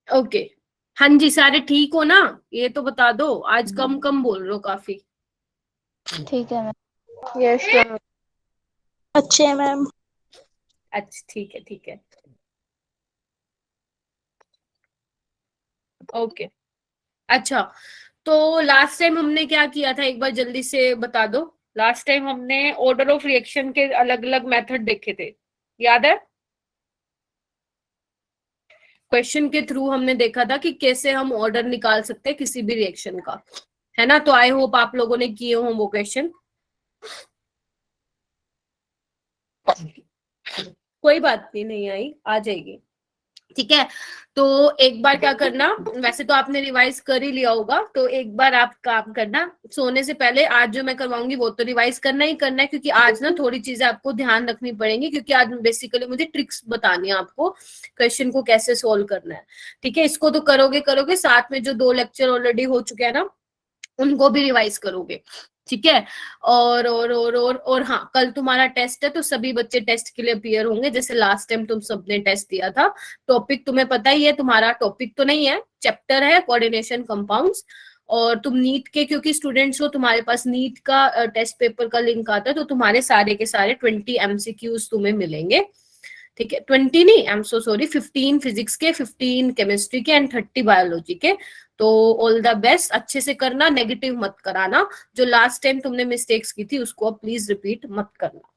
Okay. हाँ जी, सारे ठीक हो ना? ये तो बता दो, आज कम कम बोल रहे हो काफी। ठीक है मैम। Yes ma'am. अच्छे है मैम। अच्छा ठीक है ठीक है। ओके। अच्छा, तो लास्ट टाइम हमने क्या किया था, एक बार जल्दी से बता दो। लास्ट टाइम हमने ऑर्डर ऑफ रिएक्शन के अलग अलग मेथड देखे थे, याद है? क्वेश्चन के थ्रू हमने देखा था कि कैसे हम ऑर्डर निकाल सकते हैं किसी भी रिएक्शन का, है ना? तो आई होप आप लोगों ने किए हो वो क्वेश्चन। कोई बात नहीं, नहीं आई आ जाएगी, ठीक है। तो एक बार क्या करना, वैसे तो आपने रिवाइज कर ही लिया होगा, तो एक बार आप काम करना सोने से पहले, आज जो मैं करवाऊंगी वो तो रिवाइज करना ही करना है, क्योंकि आज ना थोड़ी चीजें आपको ध्यान रखनी पड़ेंगी, क्योंकि आज बेसिकली मुझे ट्रिक्स बतानी है आपको, क्वेश्चन को कैसे सोल्व करना है। ठीक है, इसको तो करोगे करोगे, साथ में जो 2 लेक्चर ऑलरेडी हो चुके हैं ना, उनको भी रिवाइज करोगे, ठीक है। और हाँ, कल तुम्हारा टेस्ट है, तो सभी बच्चे टेस्ट के लिए अपीयर होंगे, जैसे लास्ट टाइम तुम सबने टेस्ट दिया था। टॉपिक तुम्हें पता ही है, तुम्हारा टॉपिक तो नहीं है, चैप्टर है कोऑर्डिनेशन कंपाउंड्स। और तुम नीट के क्योंकि स्टूडेंट्स हो, तुम्हारे पास नीट का टेस्ट पेपर का लिंक आता है, तो तुम्हारे सारे के सारे 20 एमसीक्यूज तुम्हें मिलेंगे, ठीक है। 20 नहीं, I am so sorry, 15 physics के, 15 केमिस्ट्री के एंड 30 बायोलॉजी के। तो ऑल द बेस्ट, अच्छे से करना, नेगेटिव मत कराना। जो लास्ट टाइम तुमने मिस्टेक्स की थी उसको अब प्लीज रिपीट मत करना।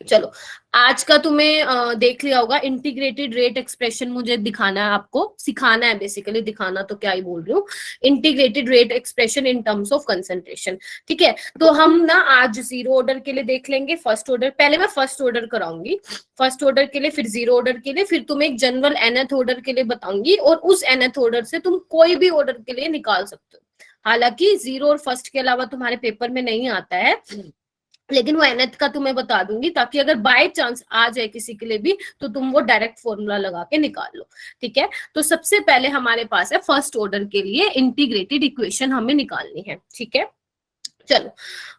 चलो, आज का तुम्हें देख लिया होगा, इंटीग्रेटेड रेट एक्सप्रेशन मुझे दिखाना है, आपको सिखाना है, बेसिकली दिखाना तो क्या ही बोल रही हूँ, integrated rate expression in terms of concentration, ठीक है। तो हम ना आज जीरो ऑर्डर के लिए देख लेंगे, फर्स्ट ऑर्डर पहले मैं फर्स्ट ऑर्डर कराऊंगी, फर्स्ट ऑर्डर के लिए, फिर जीरो ऑर्डर के लिए, फिर तुम्हें एक जनरल nth ऑर्डर के लिए बताऊंगी, और उस nth ऑर्डर से तुम कोई भी ऑर्डर के लिए निकाल सकते हो। हालांकि जीरो और फर्स्ट के अलावा तुम्हारे पेपर में नहीं आता है, लेकिन वो nth का तुम्हें बता दूंगी, ताकि अगर बाय चांस आ जाए किसी के लिए भी, तो तुम वो डायरेक्ट फॉर्मूला लगा के निकाल लो, ठीक है। तो सबसे पहले हमारे पास है फर्स्ट ऑर्डर के लिए इंटीग्रेटेड इक्वेशन हमें निकालनी है, ठीक है। चलो,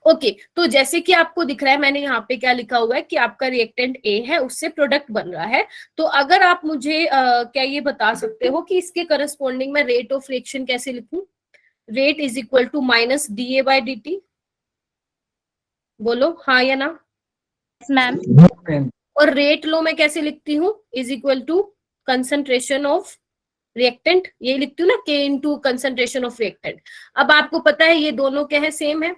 ओके। तो जैसे कि आपको दिख रहा है, मैंने यहाँ पे क्या लिखा हुआ है कि आपका रिएक्टेंट ए है, उससे प्रोडक्ट बन रहा है। तो अगर आप मुझे क्या ये बता सकते हो कि इसके करस्पॉन्डिंग में रेट ऑफ रिएक्शन कैसे लिखूं? Rate is equal to minus D A by D T, बोलो हाँ या ना। मैम। और रेट लो मैं कैसे लिखती हूँ? Is equal to concentration of reactant, ये लिखती हूँ ना, के इनटू कंसंट्रेशन ऑफ रिएक्टेंट। अब आपको पता है ये दोनों क्या है, सेम है,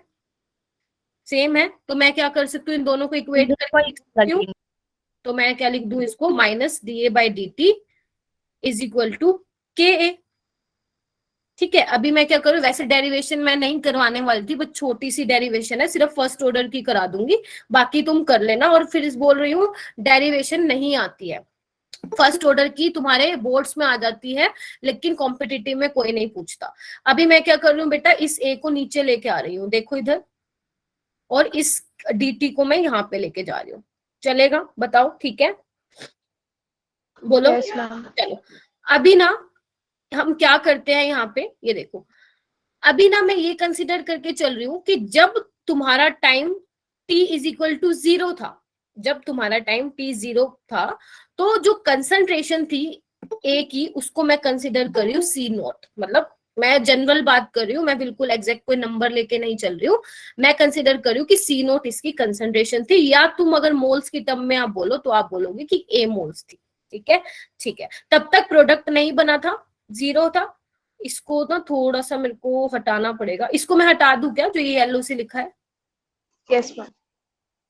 सेम है, तो मैं क्या कर सकती हूँ, इन दोनों को इक्वेट करके लिख सकती हूँ। तो मैं क्या लिख दूं इसको, minus D A by D T is equal to K A, ठीक है। अभी मैं क्या करूं, वैसे डेरिवेशन मैं नहीं करवाने वाली थी, बस छोटी सी डेरिवेशन है, सिर्फ फर्स्ट ऑर्डर की करा दूंगी, बाकी तुम कर लेना। और फिर इस बोल रही हूँ, डेरिवेशन नहीं आती है, फर्स्ट ऑर्डर की तुम्हारे बोर्ड्स में आ जाती है, लेकिन कॉम्पिटिटिव में कोई नहीं पूछता। अभी मैं क्या कर रही हूँ बेटा, इस ए को नीचे लेके आ रही हूँ, देखो इधर, और इस dt को मैं यहाँ पे लेके जा रही हूँ, चलेगा? बताओ, ठीक है, बोलो। Yes ma'am. चलो, अभी ना हम क्या करते हैं यहाँ पे, ये देखो, अभी ना मैं ये कंसिडर करके चल रही हूँ कि जब तुम्हारा time t is equal to 0 था, जब तुम्हारा टाइम t 0 था, तो जो कंसंट्रेशन थी ए की, उसको मैं कंसिडर कर रही हूँ सी नॉट, मतलब मैं जनरल बात कर रही हूँ, मैं बिल्कुल एग्जैक्ट कोई नंबर लेके नहीं चल रही हूँ, मैं कंसिडर कर रही हूँ कि सी नॉट इसकी कंसंट्रेशन थी, या तुम अगर मोल्स की टर्म में आप बोलो तो आप बोलोगे कि ए मोल्स थी, ठीक है। ठीक है, तब तक प्रोडक्ट नहीं बना था, 0 था। इसको ना थोड़ा सा मेरे को हटाना पड़ेगा, इसको मैं हटा दूं क्या, जो ये येलो से लिखा है? Yes ma'am.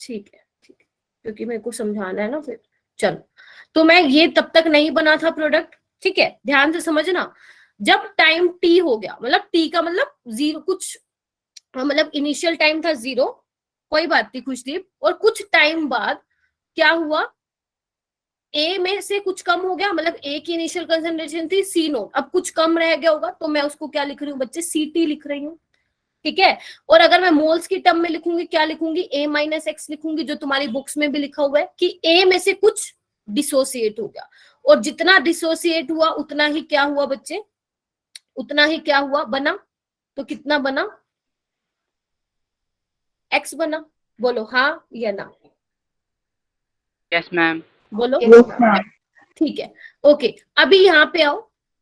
ठीक है, ठीक है, क्योंकि मेरे को समझाना है ना फिर। चलो, तो मैं ये तब तक नहीं बना था प्रोडक्ट, ठीक है, ध्यान से समझना। जब टाइम टी हो गया, मतलब टी का मतलब 0 कुछ, मतलब इनिशियल टाइम था 0, कोई बात नहीं खुशदीप, और कुछ टाइम बाद क्या हुआ, ए में से कुछ कम हो गया, मतलब ए की इनिशियल कंसंट्रेशन थी सी नोट, अब कुछ कम रह गया होगा, तो मैं उसको क्या लिख रही हूँ बच्चे, सी टी लिख रही हूँ, ठीक है। और अगर मैं मोल्स की टर्म में लिखूंगी, क्या लिखूंगी, ए माइनस एक्स लिखूंगी, जो तुम्हारी बुक्स में भी लिखा हुआ है कि ए में से कुछ डिसोसिएट हो गया, और जितना डिसोसिएट हुआ उतना ही क्या हुआ बच्चे, उतना ही क्या हुआ, बना। तो कितना बना, एक्स बना, बोलो हाँ या ना। Yes ma'am. बोलो यस मैम। ठीक है, ओके। अभी यहाँ पे आओ,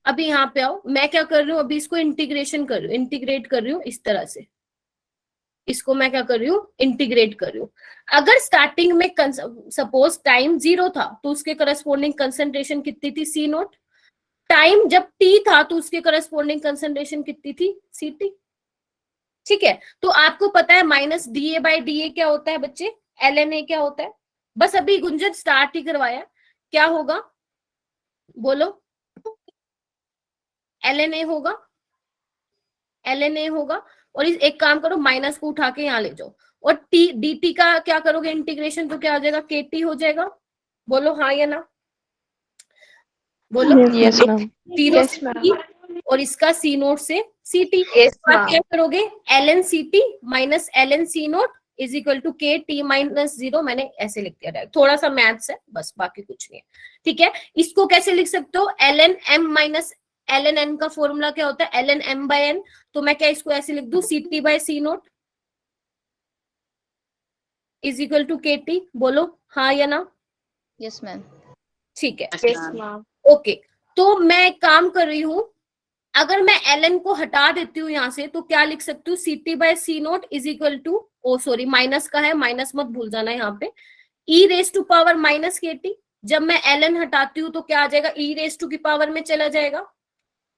अभी यहाँ पे आओ, मैं क्या कर रही हूँ, अभी इसको इंटीग्रेशन कर रही हूँ, इंटीग्रेट कर रही हूँ इस तरह से, इसको मैं क्या कर रही हूँ, इंटीग्रेट कर रही हूँ। अगर स्टार्टिंग में सपोज टाइम 0 था तो उसके करस्पॉन्डिंग कंसंट्रेशन कितनी थी, सी नोट। टाइम जब टी था तो उसके करस्पॉन्डिंग कंसंट्रेशन कितनी थी, सी टी। ठीक है, तो आपको पता है minus D A by D A क्या होता है बच्चे, एल एन ए क्या होता है। बस अभी गुंजन स्टार्ट ही करवाया, क्या होगा बोलो, एल एन ए होगा, एल एन ए होगा। और इस एक काम करो, माइनस को उठा के यहाँ ले जाओ, और टी डी टी का क्या करोगे इंटीग्रेशन, तो क्या आ जाएगा, के टी हो जाएगा। बोलो हाँ या ना, बोलो। Yes ma'am. जीरो Yes, से ma'am. टी और इसका सी नोट से सी टी। Yes, आप क्या ma'am. करोगे, L N C T minus L N C naught is equal to K T minus 0। मैंने ऐसे लिख दिया, थोड़ा सा मैथ्स है बस, बाकी कुछ नहीं है। ठीक है, इसको कैसे लिख सकते हो, L N M minus L N N का फॉर्मूला क्या होता है, L N M by N. तो मैं क्या इसको ऐसे लिख दूं, C T by C naught is equal to K T. बोलो हाँ या ना। Yes ma'am. ठीक है, Yes, ma'am. ओके। तो मैं एक काम कर रही हूं, अगर मैं ln को हटा देती हूँ यहां से तो क्या लिख सकती हूँ, C T by C naught is equal to, oh sorry minus का है, माइनस मत भूल जाना यहाँ पे, e raise to power minus K T. जब मैं ln हटाती हूँ तो क्या आ जाएगा, ई रेस टू की पावर में चला जाएगा।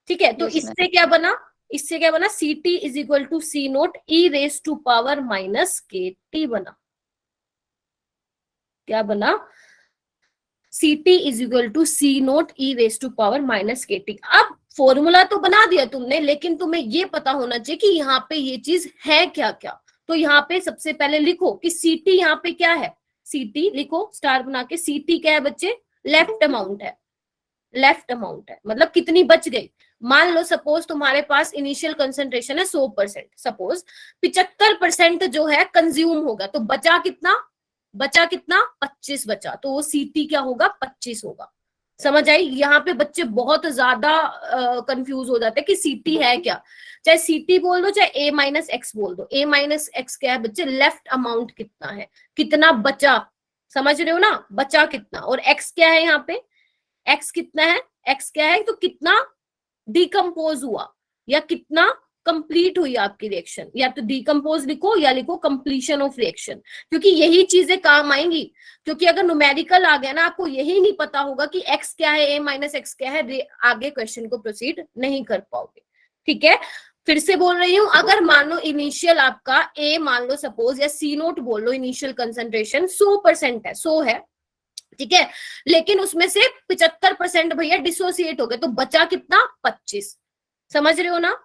ठीक है, तो Yes, इससे क्या बना, इससे क्या बना, C T is equal to C naught e raise to power minus K T बना। क्या बना, C T is equal to C naught e raise to power minus K T. अब फॉर्मूला तो बना दिया तुमने, लेकिन तुम्हें ये पता होना चाहिए कि यहाँ पे ये चीज है क्या क्या। तो यहाँ पे सबसे पहले लिखो कि सी टी यहाँ पे क्या है, सी टी लिखो स्टार बना के, सी टी क्या है बच्चे, लेफ्ट अमाउंट है, लेफ्ट अमाउंट है मतलब कितनी बच गई। मान लो सपोज तुम्हारे पास इनिशियल कंसेंट्रेशन है 100%, सपोज 75% जो है कंज्यूम होगा, तो बचा कितना, बचा कितना, 25 बचा, तो वो सीटी क्या होगा, 25 होगा। समझ आई, यहाँ पे बच्चे बहुत ज्यादा कंफ्यूज हो जाते हैं कि सीटी है क्या। चाहे सीटी बोल दो, चाहे ए माइनस एक्स बोल दो। ए माइनस एक्स क्या है बच्चे, लेफ्ट अमाउंट कितना है, कितना बचा, समझ रहे हो ना, बचा कितना। और एक्स क्या है यहाँ पे, एक्स कितना है, एक्स क्या है, तो कितना डिकम्पोज हुआ या कितना कंप्लीट हुई आपकी रिएक्शन। या तो डिकम्पोज लिखो या लिखो कंप्लीशन ऑफ रिएक्शन, क्योंकि यही चीजें काम आएंगी। क्योंकि अगर न्यूमेरिकल आ गया ना, आपको यही नहीं पता होगा कि एक्स क्या है, ए माइनस एक्स क्या है, आगे क्वेश्चन को प्रोसीड नहीं कर पाओगे। ठीक है, फिर से बोल रही हूं, अगर मान लो इनिशियल आपका ए मान लो सपोज, या सी नोट बोल लो, इनिशियल कंसेंट्रेशन 100% है, 100 है, ठीक है, लेकिन उसमें से 75% भैया डिसोसिएट हो गए, तो बचा कितना, 25। समझ रहे हो ना,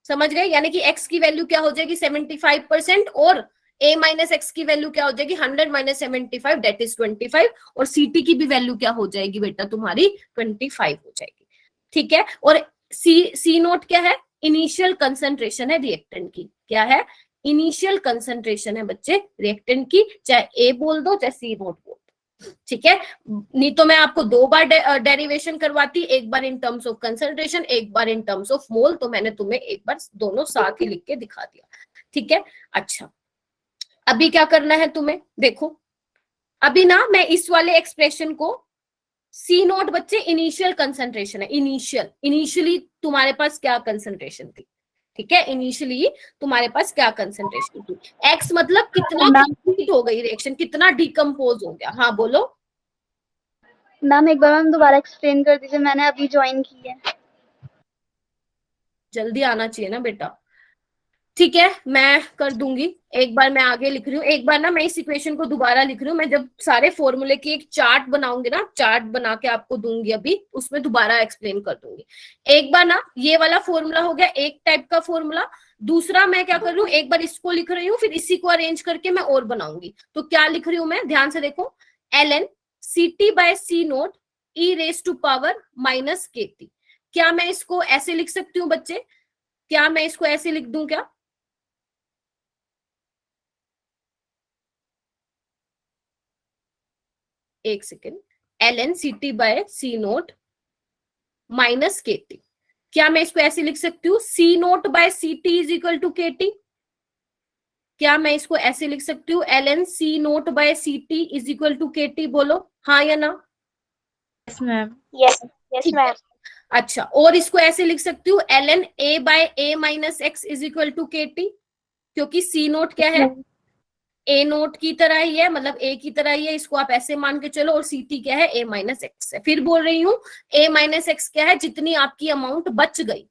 समझ गए, यानी कि x की वैल्यू क्या हो जाएगी 75% और a माइनस एक्स की वैल्यू क्या हो जाएगी 100 माइनस 75 दैट इज 25, और ct की भी वैल्यू क्या हो जाएगी बेटा तुम्हारी 25 हो जाएगी। ठीक है, और सी नोट क्या है, इनिशियल कंसंट्रेशन है रिएक्टेंट की, क्या है, इनिशियल कंसंट्रेशन है बच्चे रिएक्टेंट की, चाहे a बोल दो चाहे सी नोट बोल दो। ठीक है, नहीं तो मैं आपको 2 बार डेरिवेशन करवाती, एक बार इन टर्म्स ऑफ कंसंट्रेशन, एक बार इन टर्म्स ऑफ मोल, तो मैंने तुम्हें एक बार दोनों साथ ही लिख के दिखा दिया। ठीक है, अच्छा अभी क्या करना है तुम्हें, देखो अभी ना मैं इस वाले एक्सप्रेशन को, सी नोट बच्चे इनिशियल कंसंट्रेशन है, इनिशियली तुम्हारे पास क्या कंसंट्रेशन थी, ठीक है, इनिशियली तुम्हारे पास क्या कंसंट्रेशन थी, एक्स मतलब कितना कंप्लीट हो गई रिएक्शन, कितना डिकम्पोज हो गया। हाँ बोलो मैम, एक बार मैम दोबारा एक्सप्लेन कर दीजिए, मैंने अभी ज्वाइन की है। जल्दी आना चाहिए ना बेटा। ठीक है, मैं कर दूंगी, एक बार मैं आगे लिख रही हूँ, एक बार ना मैं इस इक्वेशन को दोबारा लिख रही हूँ, मैं जब सारे फॉर्मूले की एक चार्ट बनाऊंगी ना, चार्ट बना के आपको दूंगी अभी, उसमें दोबारा एक्सप्लेन कर दूंगी। एक बार ना ये वाला फॉर्मूला हो गया, एक टाइप का फॉर्मूला। दूसरा मैं क्या कर रही हूँ, एक बार इसको लिख रही हूँ, फिर इसी को अरेंज करके मैं और बनाऊंगी। तो क्या लिख रही हूँ मैं, ध्यान से देखो, ln ct by C naught e raise to power minus K T. क्या मैं इसको ऐसे लिख सकती हूँ बच्चे, क्या मैं इसको ऐसे लिख दूं क्या, एक second, ln ct by C naught minus K T, क्या मैं इसको ऐसे लिख सकती हूँ, C naught by C T is equal to K T. क्या मैं इसको ऐसे लिख सकती हूँ, ln C naught by C T is equal to K T. बोलो हाँ या ना। Yes, ma'am. यस, यस ठीक है, मैम। अच्छा, और इसको ऐसे लिख सकती हूँ ln a by a minus X is equal to K T, क्योंकि सी नोट क्या है, ए नोट की तरह ही है, मतलब ए की तरह ही है, इसको आप ऐसे मान के चलो, और सी टी क्या है, ए माइनस एक्स है। फिर बोल रही हूँ ए माइनस एक्स क्या है, जितनी आपकी अमाउंट बच गई,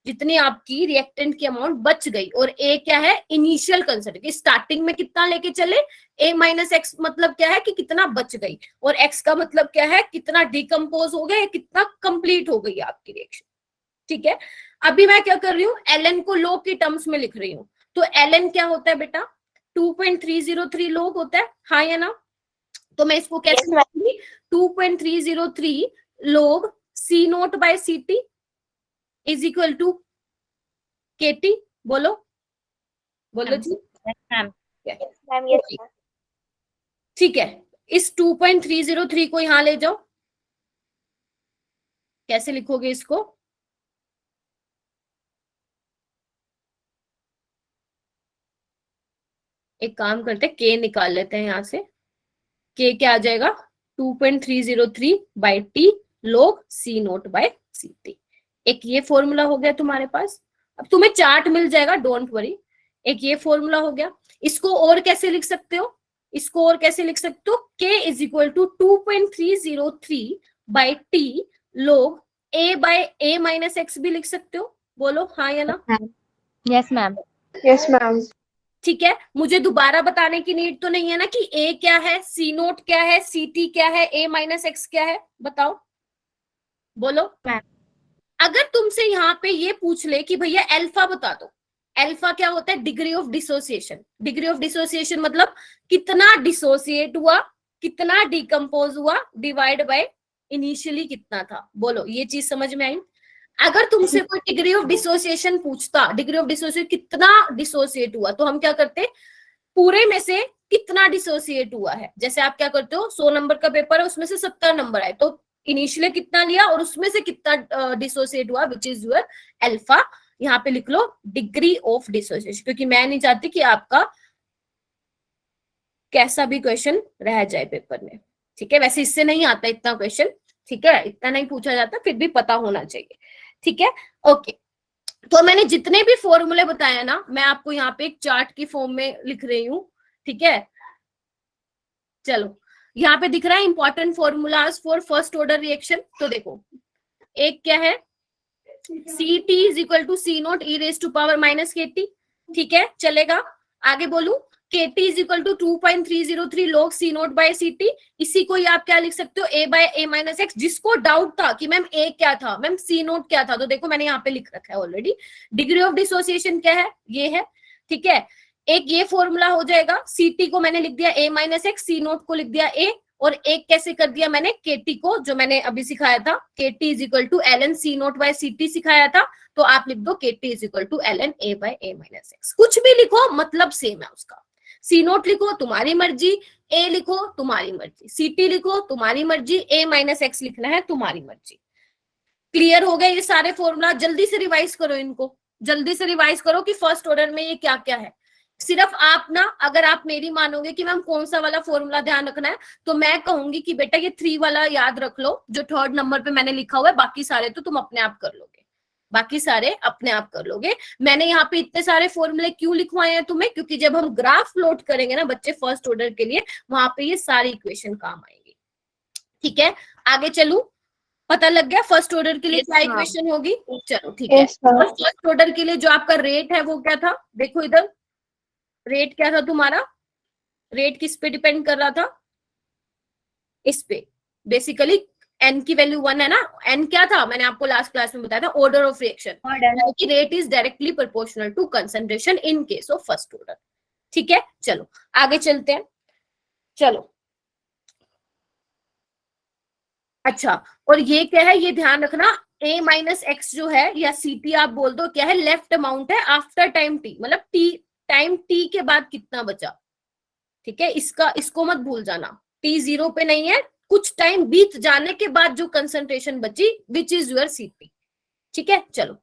जितनी आपकी रिएक्टेंट की अमाउंट बच गई, और ए क्या है, इनिशियल कंसंट्रेशन, स्टार्टिंग में कितना लेके चले, ए माइनस एक्स मतलब क्या है कि कितना बच गई, और एक्स का मतलब क्या है कितना डिकम्पोज हो गया, कितना कंप्लीट हो गई आपकी रिएक्शन। ठीक है, अभी मैं क्या कर रही हूँ, एलएन को लोग की टर्म्स में लिख रही हूँ। तो एलएन क्या होता है बेटा, 2.303 लोग होता है, हाँ या ना। तो मैं इसको कैसे लिखूंगी, 2.303 log C naught by C T is equal to K T. बोलो बोलो जी। मैम ठीक है, इस 2.303 को यहां ले जाओ, कैसे लिखोगे इसको, एक काम करते हैं, के निकाल लेते हैं यहां से, के क्या आ जाएगा, 2.303 बाई टी लोग C naught by C T. एक ये फॉर्मूला हो गया तुम्हारे पास, अब तुम्हें चार्ट मिल जाएगा, डोंट वरी। एक ये फॉर्मूला हो गया, इसको और कैसे लिख सकते हो, इसको और कैसे लिख सकते हो, K is equal to 2.303 by T log A by A minus X भी लिख सकते हो। बोलो हाँ या ना। Yes ma'am. Yes ma'am. ठीक है, मुझे दोबारा बताने की नीड तो नहीं है ना कि ए क्या है, सी नोट क्या है, सी टी क्या है, ए माइनस एक्स क्या है, बताओ बोलो। अगर तुमसे यहाँ पे ये पूछ ले कि भैया अल्फा बता दो, अल्फा क्या होता है, degree of dissociation. Degree of dissociation मतलब कितना डिसोसिएट हुआ, कितना डिकम्पोज हुआ, डिवाइड बाय इनिशियली कितना था। बोलो, ये चीज समझ में आई। अगर तुमसे कोई डिग्री ऑफ डिसोसिएशन पूछता, डिग्री ऑफ डिसोसिएशन कितना डिसोसिएट हुआ, तो हम क्या करते, पूरे में से कितना डिसोसिएट हुआ है। जैसे आप क्या करते हो, 100 नंबर का पेपर है, उसमें से 70 नंबर आए, तो इनिशियली कितना लिया और उसमें से कितना डिसोसिएट हुआ, विच इज योर अल्फा। यहाँ पे लिख लो डिग्री ऑफ डिसोसिएशन, क्योंकि मैं नहीं चाहती कि आपका कैसा भी क्वेश्चन रह जाए पेपर में। ठीक है, वैसे इससे नहीं आता इतना क्वेश्चन, ठीक है, इतना नहीं पूछा जाता, फिर भी पता होना चाहिए। ठीक है, ओके। तो मैंने जितने भी फॉर्मूले बताया ना, मैं आपको यहाँ पे एक चार्ट की फॉर्म में लिख रही हूँ। ठीक है, चलो यहाँ पे दिख रहा है important formulas for first order reaction. तो देखो, एक क्या है, C T is equal to C naught e raise to power minus K T. ठीक है, चलेगा। आगे बोलू, K T is equal to 2.303 log C naught by C T. इसी को ही आप क्या लिख सकते हो, A by A minus X. जिसको डाउट था कि मैम ए क्या था, मैम सी नोट क्या था, तो देखो मैंने यहाँ पे लिख रखा है ऑलरेडी। डिग्री ऑफ डिसोसिएशन क्या है, ये है। ठीक है, एक ये फॉर्मूला हो जाएगा, सी टी को मैंने लिख दिया ए माइनस एक्स, सी नोट को लिख दिया ए, और एक कैसे कर दिया मैंने, के टी को, जो मैंने अभी सिखाया था, K T is equal to L N C naught by C T सिखाया था, तो आप लिख दो K T is equal to L N A by A minus X. कुछ भी लिखो, मतलब सेम है उसका। सी नोट लिखो तुम्हारी मर्जी, ए लिखो तुम्हारी मर्जी, सी टी लिखो तुम्हारी मर्जी, ए माइनस एक्स लिखना है तुम्हारी मर्जी। क्लियर हो गया ये सारे फॉर्मूला। जल्दी से रिवाइज करो इनको, जल्दी से रिवाइज करो कि फर्स्ट ऑर्डर में ये क्या क्या है। सिर्फ आप ना, अगर आप मेरी मानोगे कि मैम कौन सा वाला फॉर्मूला ध्यान रखना है, तो मैं कहूंगी कि बेटा ये 3 वाला याद रख लो, जो 3rd नंबर पे मैंने लिखा हुआ है। बाकी सारे तो तुम अपने आप कर लोगे, बाकी सारे अपने आप कर लोगे। मैंने यहाँ पे इतने सारे फॉर्मूले क्यों लिखवाए हैं तुम्हें, क्योंकि जब हम ग्राफ प्लॉट करेंगे ना बच्चे फर्स्ट ऑर्डर के लिए, वहां पे ये सारी इक्वेशन काम आएंगी। ठीक है, आगे चलू, पता लग गया फर्स्ट ऑर्डर के लिए क्या इक्वेशन होगी। चलो ठीक है, फर्स्ट ऑर्डर के लिए जो आपका रेट है वो क्या था, देखो इधर रेट क्या था तुम्हारा, रेट किस पे डिपेंड कर रहा था, इस पे। बेसिकली n की वैल्यू 1 है ना, n क्या था मैंने आपको लास्ट क्लास में बताया था, ऑर्डर ऑफ रिएक्शन, कि rate is directly proportional to concentration in case of first order. ठीक है, चलो आगे चलते हैं। चलो अच्छा, और ये क्या है, ये ध्यान रखना, a माइनस एक्स जो है, या सी टी आप बोल दो, क्या है, लेफ्ट अमाउंट है आफ्टर टाइम t, मतलब t टाइम t के बाद कितना बचा। ठीक है, इसको मत भूल जाना, t 0 पे नहीं है, कुछ टाइम बीत जाने के बाद जो कंसंट्रेशन बची, विच इज योर सीपी। ठीक है, चलो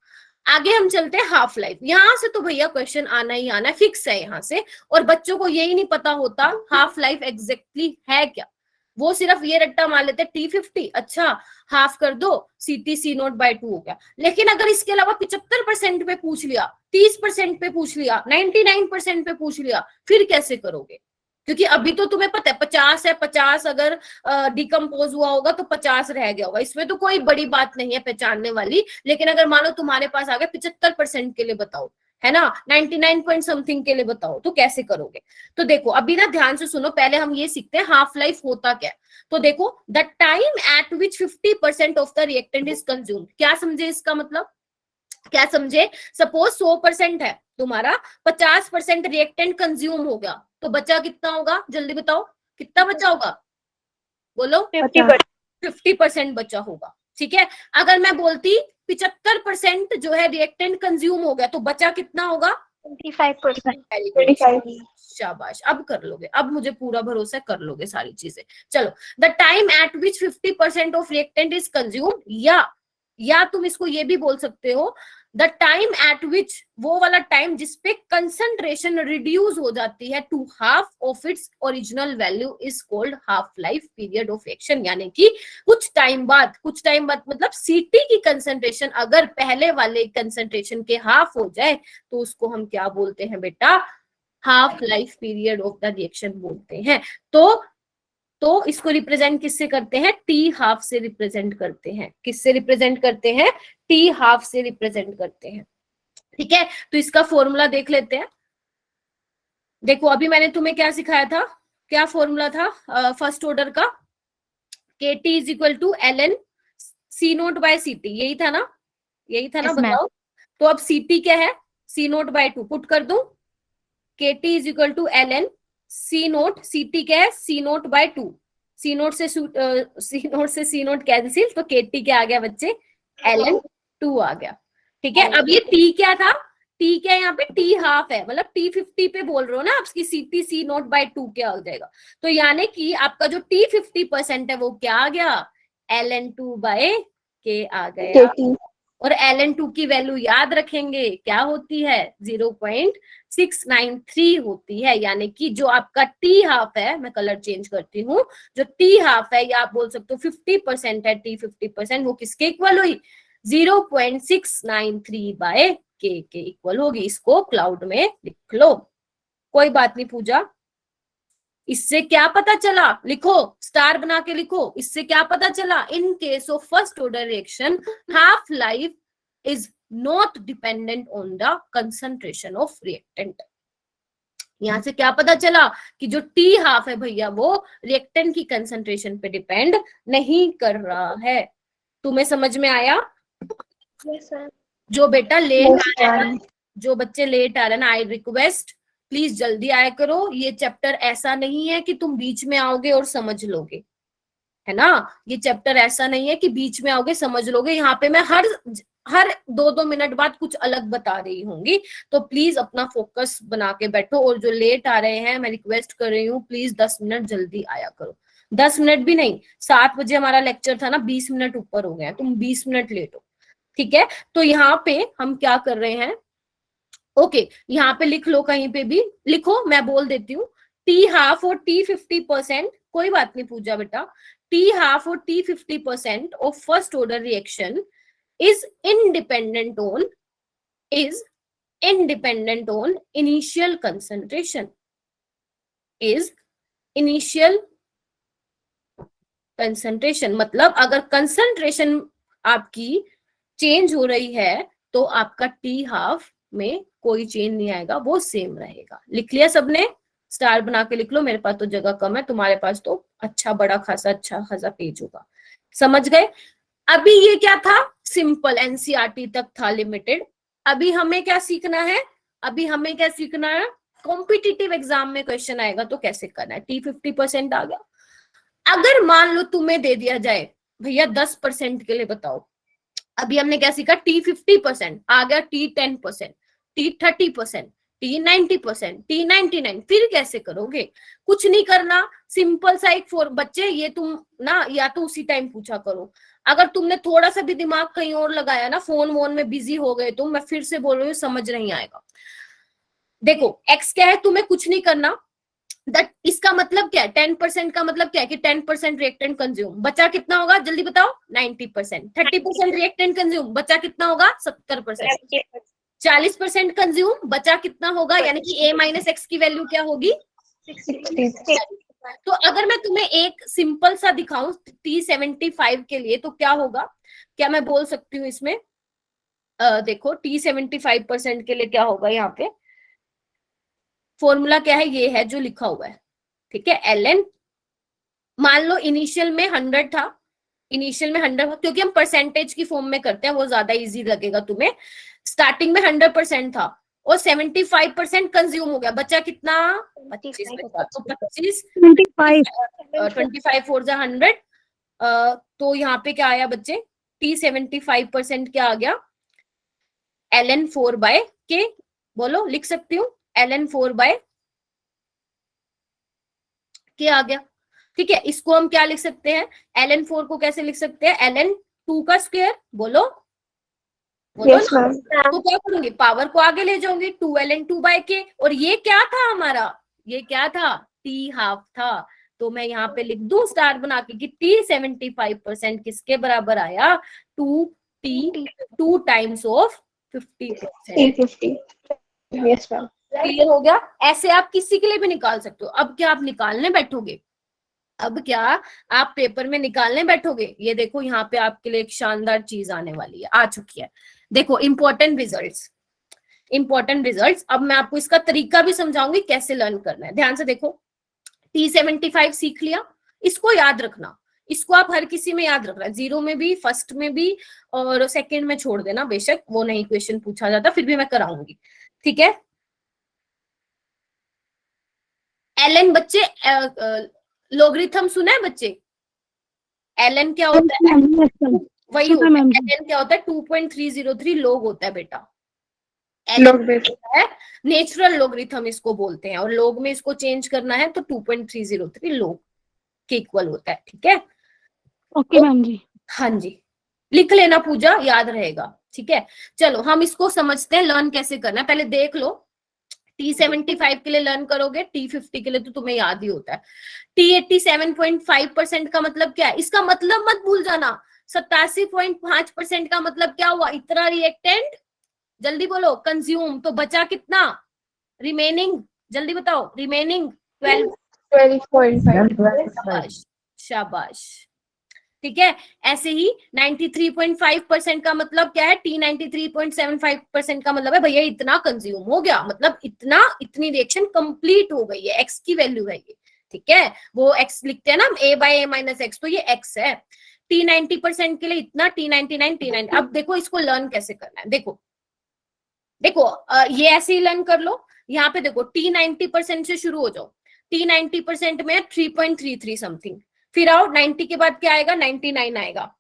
आगे हम चलते हैं हाफ लाइफ। यहां से तो भैया क्वेश्चन आना ही आना फिक्स है यहाँ से, और बच्चों को यही नहीं पता होता हाफ लाइफ एग्जैक्टली है क्या। वो सिर्फ ये रट्टा मार लेते T50, अच्छा हाफ कर दो, CT C0/2 हो गया। लेकिन अगर इसके अलावा 75% पे पूछ लिया, 30% पे पूछ लिया, 99% पे पूछ लिया, फिर कैसे करोगे? क्योंकि अभी तो तुम्हें पता है 50 है, 50 अगर डिकम्पोज हुआ होगा तो 50 रह गया होगा, इसमें तो कोई बड़ी बात नहीं है पहचानने वाली। लेकिन अगर मान लो तुम्हारे पास आ गया 75% के लिए बताओ, है ना, 99 पॉइंट समथिंग के लिए बताओ, तो कैसे करोगे? तो देखो अभी ना ध्यान से सुनो, पहले हम ये सीखते हैं हाफ लाइफ होता क्या है। तो देखो, the time eight which 50% of the reactant is consumed, क्या समझे इसका मतलब? क्या समझे? सपोज 100% है तुम्हारा, 50% रिएक्टेंट कंज्यूम हो गया, तो बचा कितना होगा? जल्दी बताओ, कितना बचा होगा? बोलो। 50% बचा होगा, ठीक है। अगर मैं बोलती 75% जो है रिएक्टेंट कंज्यूम हो गया, तो बचा कितना होगा? 25%। शाबाश, अब कर लोगे, अब मुझे पूरा भरोसा है कर लोगे सारी चीजें। चलो, the time eight which 50% of reactant is consumed, या तुम इसको ये भी बोल सकते हो, द टाइम एट विच, वो वाला टाइम जिसपे कंसंट्रेशन रिड्यूस हो जाती है to half of its original value is called half life period of reaction. यानी कि कुछ टाइम बाद मतलब सीटी की कंसंट्रेशन अगर पहले वाले कंसंट्रेशन के हाफ हो जाए, तो उसको हम क्या बोलते हैं बेटा? Half life period of the reaction बोलते हैं। तो इसको रिप्रेजेंट किससे करते हैं? टी हाफ से रिप्रेजेंट करते हैं। किससे रिप्रेजेंट करते हैं? टी हाफ से रिप्रेजेंट करते हैं, ठीक है। तो इसका फॉर्मूला देख लेते हैं। देखो अभी मैंने तुम्हें क्या सिखाया था, क्या फॉर्मूला था फर्स्ट ऑर्डर का? KT is equal to ln C0/CT, यही था ना? यही था ना? Yes, ma'am. बताओ। तो अब CT क्या है? C0/2 पुट कर दूं, KT is equal to ln C0, CT क्या है? C0/2, C0 से C0 कैंसिल, तो KT क्या आ गया बच्चे? ln 2 आ गया, ठीक है। अब ये T क्या था? T क्या है यहाँ पे? T हाफ है, मतलब T50 पे बोल रहे हो ना, आपकी CT C0/2 क्या हो जाएगा? तो यानी कि आपका जो T50% है वो क्या आ गया? ln 2/K आ गया। और ln 2 की वैल्यू याद रखेंगे, क्या होती है? 0.693 होती है। यानी कि जो आपका टी हाफ है, मैं कलर चेंज करती हूँ, जो टी हाफ है या आप बोल सकते हो 50% है, T50%, वो किसके इक्वल हुई? 0.693/K के इक्वल होगी। इसको क्लाउड में लिख लो, कोई बात नहीं पूजा। इससे क्या पता चला? लिखो, स्टार बना के लिखो। इससे क्या पता चला? इन case of first order reaction, half life is not dependent on the concentration of reactant. यहां से क्या पता चला? कि जो टी हाफ है भैया, वो रिएक्टेंट की कंसंट्रेशन पे डिपेंड नहीं कर रहा है। तुम्हें समझ में आया? Yes, sir. जो बेटा लेट आ रहा है, जो बच्चे लेट आ रहे हैं ना, आई रिक्वेस्ट प्लीज जल्दी आया करो। ये चैप्टर ऐसा नहीं है कि तुम बीच में आओगे और समझ लोगे, है ना। ये चैप्टर ऐसा नहीं है कि बीच में आओगे समझ लोगे। यहाँ पे मैं हर 2-2 मिनट बाद कुछ अलग बता रही होंगी, तो प्लीज अपना फोकस बना के बैठो। और जो लेट आ रहे हैं, मैं रिक्वेस्ट कर रही हूँ, प्लीज 10 मिनट जल्दी आया करो। 10 मिनट भी नहीं, 7 बजे हमारा लेक्चर था ना, 20 मिनट ऊपर हो गया, तुम 20 मिनट लेट हो, ठीक है। तो यहाँ पे हम क्या कर रहे हैं? ओके, यहाँ पे लिख लो, कहीं पे भी लिखो, मैं बोल देती हूँ। टी हाफ और T50%, कोई बात नहीं पूजा बेटा, टी हाफ और T50% of first order reaction is independent on initial concentration, is initial concentration। मतलब अगर कंसंट्रेशन आपकी चेंज हो रही है, तो आपका टी हाफ में कोई चेंज नहीं आएगा, वो सेम रहेगा। लिख लिया सबने? स्टार बना के लिख लो, मेरे पास तो जगह कम है, तुम्हारे पास तो अच्छा बड़ा खासा पेज होगा। समझ गए? अभी ये क्या था? सिंपल एनसीईआरटी तक था, लिमिटेड। अभी हमें क्या सीखना है? कॉम्पिटिटिव एग्जाम में क्वेश्चन आएगा तो कैसे करना है। T50% आ गया। अगर मान लो तुम्हें दे दिया जाए भैया 10% के लिए बताओ, अभी हमने क्या सीखा? T50% आ गया, T10%, T30%, T90%, T99, फिर कैसे करोगे? कुछ नहीं करना, सिंपल सा एक बच्चे ये तुम ना, या तो उसी टाइम पूछा करो। अगर तुमने थोड़ा सा भी दिमाग कहीं और लगाया ना, फोन वोन में बिजी हो गए तुम, मैं फिर से बोल रही हूँ, समझ नहीं आएगा। देखो x क्या है, तुम्हें कुछ नहीं करना, इसका मतलब क्या है, 10% का मतलब क्या है कि 10% रिएक्टेंट कंज्यूम, बचा कितना होगा जल्दी बताओ, 90%। 30% रिएक्टेंट कंज्यूम, बचा कितना होगा, 70%। 40% कंज्यूम, बचा कितना होगा, यानी कि a माइनस एक्स की वैल्यू क्या होगी, 60। तो अगर मैं तुम्हें एक सिंपल सा दिखाऊं T75 के लिए तो क्या होगा, क्या मैं बोल सकती हूँ इसमें, देखो T75% के लिए क्या होगा, यहाँ पे फॉर्मूला क्या है, ये है जो लिखा हुआ है, ठीक है। ln, मान लो इनिशियल में 100 था, इनिशियल में 100, क्योंकि हम परसेंटेज की फॉर्म में करते हैं वो ज्यादा इजी लगेगा तुम्हें। स्टार्टिंग में 100% था और 75% कंज्यूम हो गया, बचा कितना, 25 बचा। तो 25 25 फोर जा 100, तो यहाँ पे क्या आया बच्चे, T75% क्या आ गया, ln 4/K, बोलो लिख सकती हूँ, ln 4/K आ गया, ठीक है। इसको हम क्या लिख सकते हैं, ln 4 को कैसे लिख सकते हैं, ln 2 का स्क्वायर, बोलो बोलो। Yes, ma'am. तो क्या करूंगी, पावर को आगे ले जाऊंगी, 2 ln 2/K, और ये क्या था हमारा, ये क्या था, t हाफ था। तो मैं यहाँ पे लिख दूं स्टार बना के कि T75% किसके बराबर आया, 2 times of 50%। 350. Yes, ma'am. Clear हो गया, ऐसे आप किसी के लिए भी निकाल सकते हो। अब क्या आप निकालने बैठोगे, अब क्या आप पेपर में निकालने बैठोगे, ये देखो यहाँ पे आपके लिए एक शानदार चीज आने वाली है, आ चुकी है, देखो इंपॉर्टेंट रिजल्ट्स, इंपॉर्टेंट रिजल्ट्स। अब मैं आपको इसका तरीका भी समझाऊंगी कैसे लर्न करना है, ध्यान से देखो। T75 सीख लिया, इसको याद रखना, इसको आप हर किसी में याद रखना, जीरो में भी, फर्स्ट में भी, और सेकंड में छोड़ देना, बेशक वो नहीं क्वेश्चन पूछा जाता, फिर भी मैं कराऊंगी, ठीक है। ln बच्चे, लोगरिथम सुना है बच्चे, ln क्या होता है, वही होता है, ln क्या होता है, 2.303 लोग होता है बेटा, ln है नेचुरल लोगरिथम इसको बोलते हैं, और लोग में इसको चेंज करना है तो 2.303 लोग के इक्वल होता है, ठीक है। ओके मैम जी। हाँ जी, लिख लेना पूजा, याद रहेगा, ठीक है। चलो हम इसको समझते हैं, लर्न कैसे करना है, पहले देख लो। T75 के लिए लर्न करोगे, T50 के लिए तो तुम्हें याद ही होता है। T87.5% का मतलब क्या है, इसका मतलब मत भूल जाना। 87.5% का मतलब क्या हुआ, इतना रिएक्टेंट, जल्दी बोलो, कंज्यूम, तो बचा कितना, रिमेनिंग, जल्दी बताओ, रिमेनिंग 12.5. शाबाश, शाबाश, ठीक है। ऐसे ही 93.5% का मतलब क्या है, T93.75% का मतलब है भैया इतना कंज्यूम हो गया, मतलब इतना, इतनी रिएक्शन कंप्लीट हो गई है, एक्स की वैल्यू है ये, ठीक है। वो एक्स लिखते हैं ना हम, a/a माइनस एक्स, तो ये एक्स है। T90% के लिए इतना, T99, T9। अब देखो इसको लर्न कैसे करना है, देखो देखो, ये ऐसे ही लर्न कर लो। यहाँ पे देखो T90% से शुरू हो जाओ, T90% में 3.33 समथिंग, फिर आओ 90 के बाद क्या आएगा, 99 आएगा।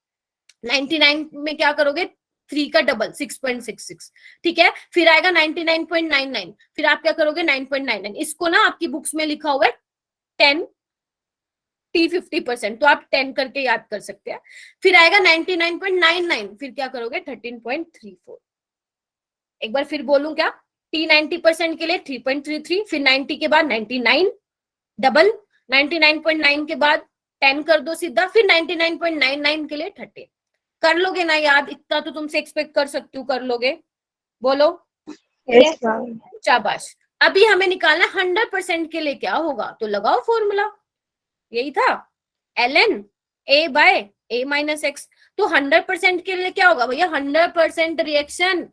99 में क्या करोगे, 3 का डबल 6.66, ठीक है। फिर आएगा 99.99, फिर आप क्या करोगे, 9.99। इसको ना आपकी बुक्स में लिखा हुआ है 10 T50%, तो आप 10 करके याद कर सकते हैं। फिर आएगा 99.99, फिर क्या करोगे, 13.34। एक बार फिर बोलूं क्या, T90% के लिए 3.33, फिर 90 के बाद 99 डबल, 99.9 के बाद 10 कर दो सीधा, फिर 99.99 के लिए 30। कर लोगे ना याद, इतना तो तुमसे एक्सपेक्ट कर सकती हूँ, कर लोगे, बोलो। Yes, ma'am. शाबाश। अभी हमें निकालना 100% के लिए क्या होगा, तो लगाओ फॉर्मूला, यही था, ln a/a माइनस एक्स। तो 100% के लिए क्या होगा भैया, 100% रिएक्शन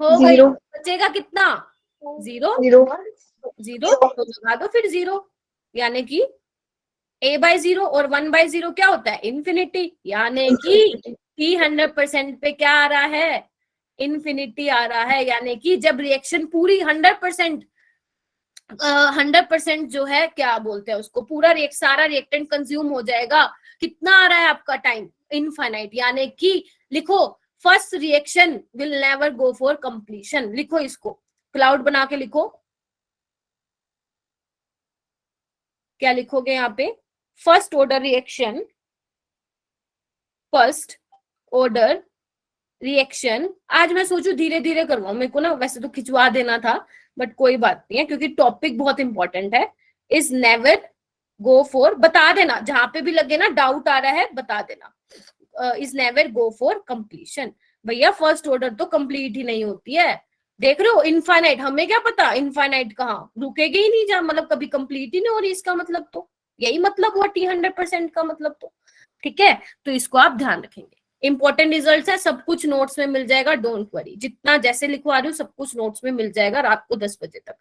हो गई, Zero. बचेगा कितना, जीरो, 0. जीरो, तो लगा दो फिर जीरो, यानी कि a/0 और 1/0 क्या होता है, इन्फिनिटी, यानी कि T 100% पे क्या आ रहा है, इन्फिनिटी आ रहा है। यानी कि जब रिएक्शन पूरी 100% 100% जो है, क्या बोलते हैं उसको, पूरा सारा रिएक्टेंट कंज्यूम हो जाएगा, कितना आ रहा है आपका टाइम, इनफाइनाइट। यानी कि लिखो, first reaction will never go for completion, लिखो इसको, क्लाउड बना के लिखो, क्या लिखोगे यहाँ पे, first order reaction, first order reaction. आज मैं सोचू धीरे धीरे करवाऊं, मेरे को ना वैसे तो खिंचवा देना था, बट कोई बात नहीं है, क्योंकि टॉपिक बहुत इंपॉर्टेंट है, इज नेवर गो फॉर, बता देना जहां पे भी लगे ना डाउट आ रहा है बता देना, is never go for completion. भैया फर्स्ट ऑर्डर तो कंप्लीट ही नहीं होती है, देख रहे हो इनफाइनाइट, हमें क्या पता इनफाइनाइट कहाँ रुकेगी ही नहीं, जहां मतलब कभी कंप्लीट ही नहीं हो रही, इसका मतलब तो यही मतलब हुआ टी 100% का मतलब तो, ठीक है। तो इसको आप ध्यान रखेंगे, इंपॉर्टेंट रिजल्ट है, सब कुछ नोट्स में मिल जाएगा, डोंट वरी, जितना जैसे लिखवा रही हूँ सब कुछ नोट्स में मिल जाएगा रात को 10 बजे तक।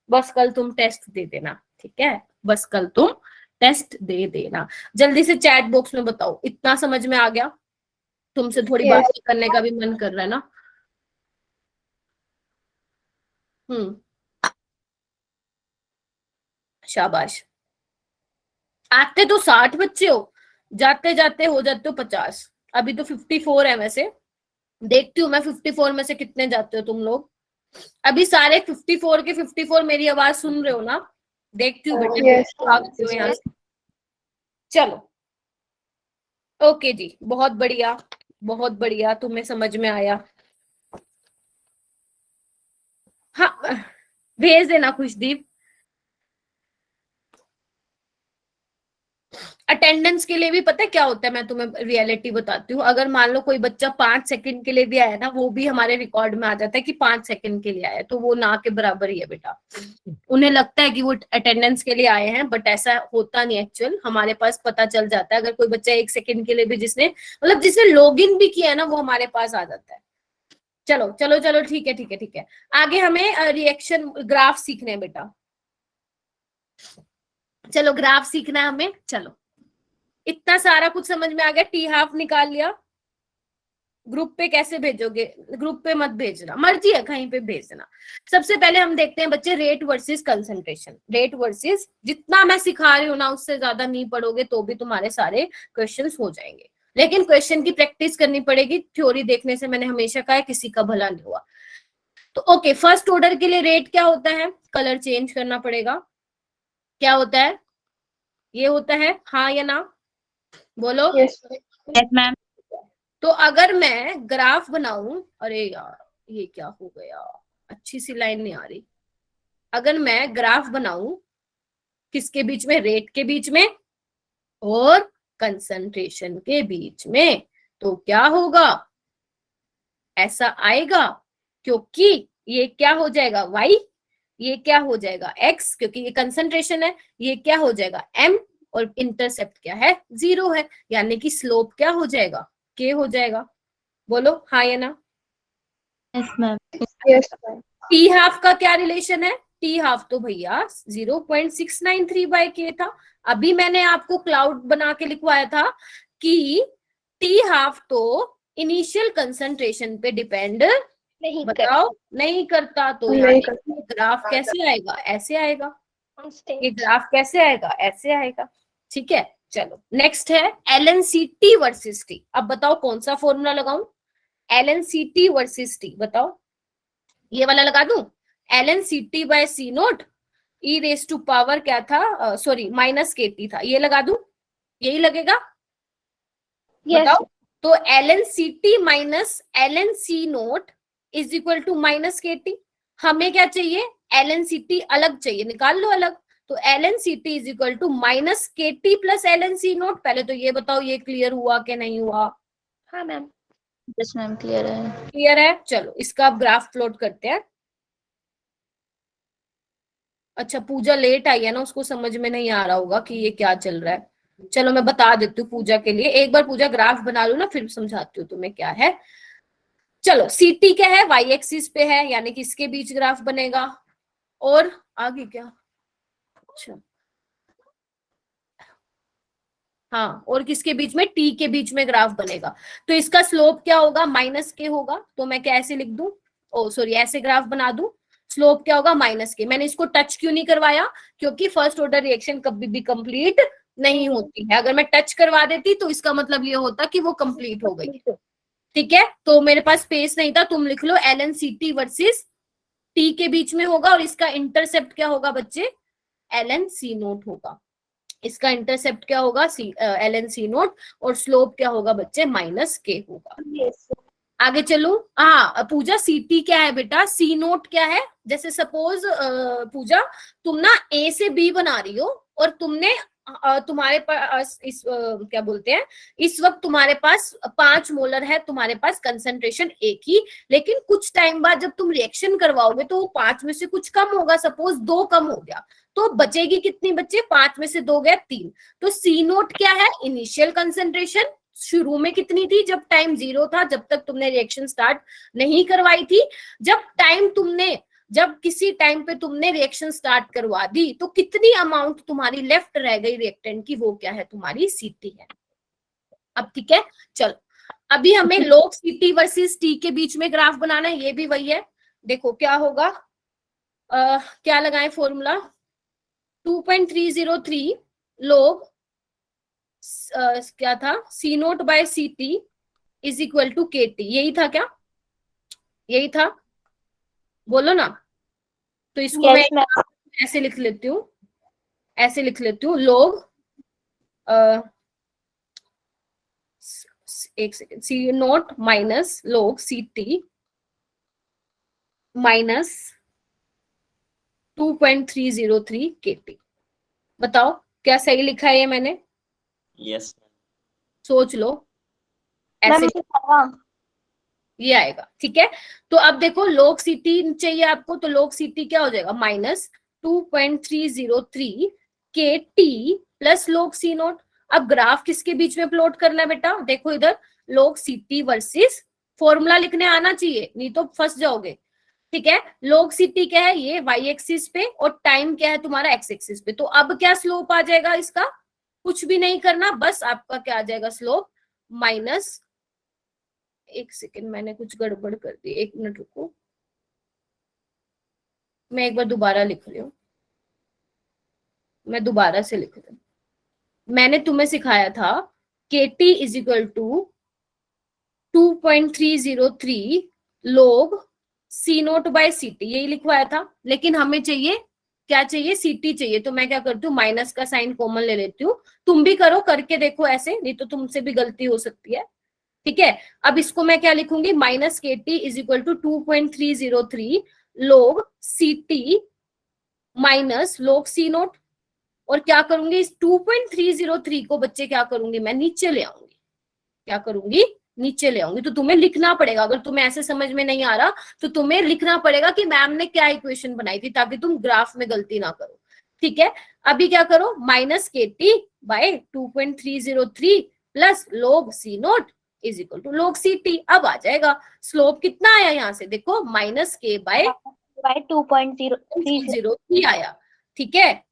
बस कल तुम टेस्ट दे देना, ठीक है, बस कल तुम टेस्ट दे देना। जल्दी से चैट बॉक्स में बताओ इतना समझ में आ गया, तुमसे थोड़ी Yes. बात करने का भी मन कर रहा है ना। शाबाश, आते तो 60 बच्चे हो, जाते जाते हो जाते हो 50, अभी तो 54 है वैसे, देखती हूँ मैं 54 में से कितने जाते हो तुम लोग। अभी सारे 54 के 54 मेरी आवाज सुन रहे हो ना, देखती हूँ बेटे Yes. भागते हो यहाँ से। चलो ओके जी, बहुत बढ़िया बहुत बढ़िया, तुम्हें समझ में आया। हाँ भेज देना खुशदीप। अटेंडेंस के लिए भी पता है क्या होता है, मैं तुम्हें रियलिटी बताती हूँ, अगर मान लो कोई बच्चा 5 सेकंड के लिए भी आया ना, वो भी हमारे रिकॉर्ड में आ जाता है कि 5 सेकंड के लिए आया, तो वो ना के बराबर ही है बेटा। उन्हें लगता है कि वो अटेंडेंस के लिए आए हैं, बट ऐसा होता नहीं, एक्चुअल हमारे पास पता चल जाता है, अगर कोई बच्चा 1 सेकंड के लिए भी जिसने मतलब जिसने लॉग इन भी किया है ना, वो हमारे पास आ जाता है। चलो चलो चलो ठीक है ठीक है ठीक है, आगे हमें रिएक्शन ग्राफ सीखने हैं बेटा, चलो ग्राफ सीखना है हमें। चलो इतना सारा कुछ समझ में आ गया, टी हाफ निकाल लिया, ग्रुप पे कैसे भेजोगे, ग्रुप पे मत भेजना, मर्जी है कहीं पे भेजना। सबसे पहले हम देखते हैं बच्चे rate versus concentration, rate versus, जितना मैं सिखा रही हूँ ना उससे ज्यादा नहीं पढ़ोगे तो भी तुम्हारे सारे क्वेश्चंस हो जाएंगे, लेकिन क्वेश्चन की प्रैक्टिस करनी पड़ेगी, थ्योरी देखने से मैंने हमेशा कहा है किसी का भला नहीं हुआ। तो ओके, फर्स्ट ऑर्डर के लिए रेट क्या होता है, कलर चेंज करना पड़ेगा, क्या होता है, ये होता है, हाँ या ना बोलो। Yes. Yes ma'am. तो अगर मैं ग्राफ बनाऊं, अरे यार ये क्या हो गया, अच्छी सी लाइन नहीं आ रही, अगर मैं ग्राफ बनाऊं किसके बीच में, रेट के बीच में और कंसंट्रेशन के बीच में, तो क्या होगा, ऐसा आएगा, क्योंकि ये क्या हो जाएगा y, ये क्या हो जाएगा x, क्योंकि ये कंसंट्रेशन है, ये क्या हो जाएगा m, और इंटरसेप्ट क्या है 0 है, यानी कि स्लोप क्या हो जाएगा k हो जाएगा, बोलो हाँ या ना। Yes ma'am. Yes. T half का क्या रिलेशन है, टी हाफ तो भैया 0.693/k था, अभी मैंने आपको क्लाउड बना के लिखवाया था कि टी हाफ तो इनिशियल कंसंट्रेशन पे डिपेंड नहीं बताओ नहीं करता, तो नहीं यानी करता। ग्राफ कैसे आएगा, ऐसे आएगा, ये Stage. ग्राफ कैसे आएगा, ऐसे आएगा, ठीक है। चलो नेक्स्ट है LNCT वर्सेस टी, अब बताओ कौन सा फॉर्मूला लगाऊं, LNCT वर्सेस टी बताओ, ये वाला लगा दूं, LNCT/C0 e race to power क्या था, सॉरी -KT था, ये लगा दूं, यही लगेगा, Yes. बताओ। तो LNCT minus LNC0 is equal to -KT, हमें क्या चाहिए, LNCT अलग चाहिए, निकाल लो अलग, तो LNCT is equal to -KT plus LNC0, पहले तो ये बताओ ये क्लियर हुआ कि नहीं हुआ। हाँ मैम। यस मैम, क्लियर है। क्लियर है, चलो इसका आप ग्राफ प्लॉट करते हैं। अच्छा पूजा लेट आई है ना, उसको समझ में नहीं आ रहा होगा कि ये क्या चल रहा है, चलो मैं बता देती हूँ पूजा के लिए, एक बार पूजा ग्राफ बना लो ना फिर समझाती हूँ तुम्हें क्या है। चलो CT क्या है, y एक्सिस पे है, यानी कि इसके बीच ग्राफ बनेगा, और आगे क्या, अच्छा हाँ, और किसके बीच में, T के बीच में ग्राफ बनेगा, तो इसका स्लोप क्या होगा, -K होगा, तो मैं क्या ऐसे लिख दूं, ओ सॉरी ऐसे ग्राफ बना दूं, स्लोप क्या होगा -K, मैंने इसको टच क्यों नहीं करवाया, क्योंकि फर्स्ट ऑर्डर रिएक्शन कभी भी कंप्लीट नहीं होती है, अगर मैं टच करवा देती तो इसका मतलब ये होता कि वो कंप्लीट हो गई, ठीक है। तो मेरे पास स्पेस नहीं था, तुम लिख लो LNCT वर्सेस T के बीच में होगा, और इसका इंटरसेप्ट क्या होगा बच्चे, LNC0 होगा, इसका इंटरसेप्ट क्या होगा LNC0, और स्लोप क्या होगा बच्चे -K होगा, Yes. आगे चलूं? हाँ पूजा, सीटी क्या है बेटा, सी नोट क्या है? जैसे सपोज पूजा तुम ना ए से बी बना रही हो और तुमने तुम्हारे पास क्या बोलते हैं, इस वक्त तुम्हारे पास 5 मोलर है तुम्हारे पास कंसंट्रेशन ए की, लेकिन कुछ टाइम बाद जब तुम रिएक्शन करवाओगे तो वो 5 में से कुछ कम होगा, सपोज 2 कम हो गया, तो बचेगी कितनी? बच्चे 5 में से 2 गए 3। तो सी नोट क्या है? इनिशियल कंसंट्रेशन, शुरू में कितनी थी जब टाइम 0 था, जब तक तुमने रिएक्शन स्टार्ट नहीं करवाई थी। जब किसी टाइम पे तुमने रिएक्शन स्टार्ट करवा दी तो कितनी अमाउंट तुम्हारी लेफ्ट रह गई रिएक्टेंट की, वो क्या है? तुम्हारी सीटी है। अब ठीक है, चलो अभी हमें लोग सीटी वर्सेस टी के बीच में ग्राफ बनाना है, ये भी वही है। देखो क्या होगा, क्या लगाएं फॉर्मूला, 2.303 लोग क्या था, C naught by C T is equal to K T, यही था क्या? यही था, बोलो ना। तो इसको Yes, मैं ऐसे लिख लेती हूँ, ऐसे लिख लेती हूँ, लोग एक सेकेंड, सी नोट माइनस लोग सी टी माइनस 2.303 के टी। बताओ क्या सही लिखा है ये मैंने? यस सोच लो, मैम ऐसे ये आएगा, ठीक है। तो अब देखो लोग सीटी चाहिए आपको, तो लोग सीटी क्या हो जाएगा, माइनस 2.303 के टी प्लस लोग सी नोट। अब ग्राफ किसके बीच में प्लॉट करना है बेटा? देखो इधर लोग सीटी वर्सेस, फॉर्मूला लिखने आना चाहिए नहीं तो फंस जाओगे, ठीक है। लोग सीटी क्या है, ये वाई एक्सिस पे, और टाइम क्या है तुम्हारा एक्स एक्सिस पे। तो अब क्या स्लोप आ जाएगा इसका? कुछ भी नहीं करना, बस आपका क्या आ जाएगा स्लोप, माइनस, एक सेकेंड मैंने कुछ गड़बड़ कर दी, 1 मिनट रुको, मैं एक बार दोबारा लिख रही हूँ, मैं दोबारा से लिख रही हूँ। मैंने तुम्हें सिखाया था K T is equal to 2.303 log C naught by C T, यही लिखवाया था, लेकिन हमें चाहिए क्या चाहिए, सी टी चाहिए। तो मैं क्या करती हूँ, माइनस का साइन कॉमन ले लेती हूँ। तुम भी करो, करके देखो ऐसे, नहीं तो तुमसे भी गलती हो सकती है, ठीक है। अब इसको मैं क्या लिखूंगी, minus K T is equal to 2.303 log C T minus लोग सी नोट, और क्या करूंगी, इस 2.303 को बच्चे क्या करूंगी, मैं नीचे ले आऊंगी, क्या करूंगी, नीचे ले आऊंगी। तो तुम्हें लिखना पड़ेगा, अगर तुम्हें ऐसे समझ में नहीं आ रहा तो तुम्हें लिखना पड़ेगा कि मैम ने क्या इक्वेशन बनाई थी, ताकि तुम ग्राफ में गलती ना करो, ठीक है। अभी क्या करो, minus K T bye 2.303 plus लोग C naught is equal to लोग सी टी। अब आ जाएगा स्लोप कितना आया यहाँ से, देखो माइनस के बाय 2.003 आया, ठीक है।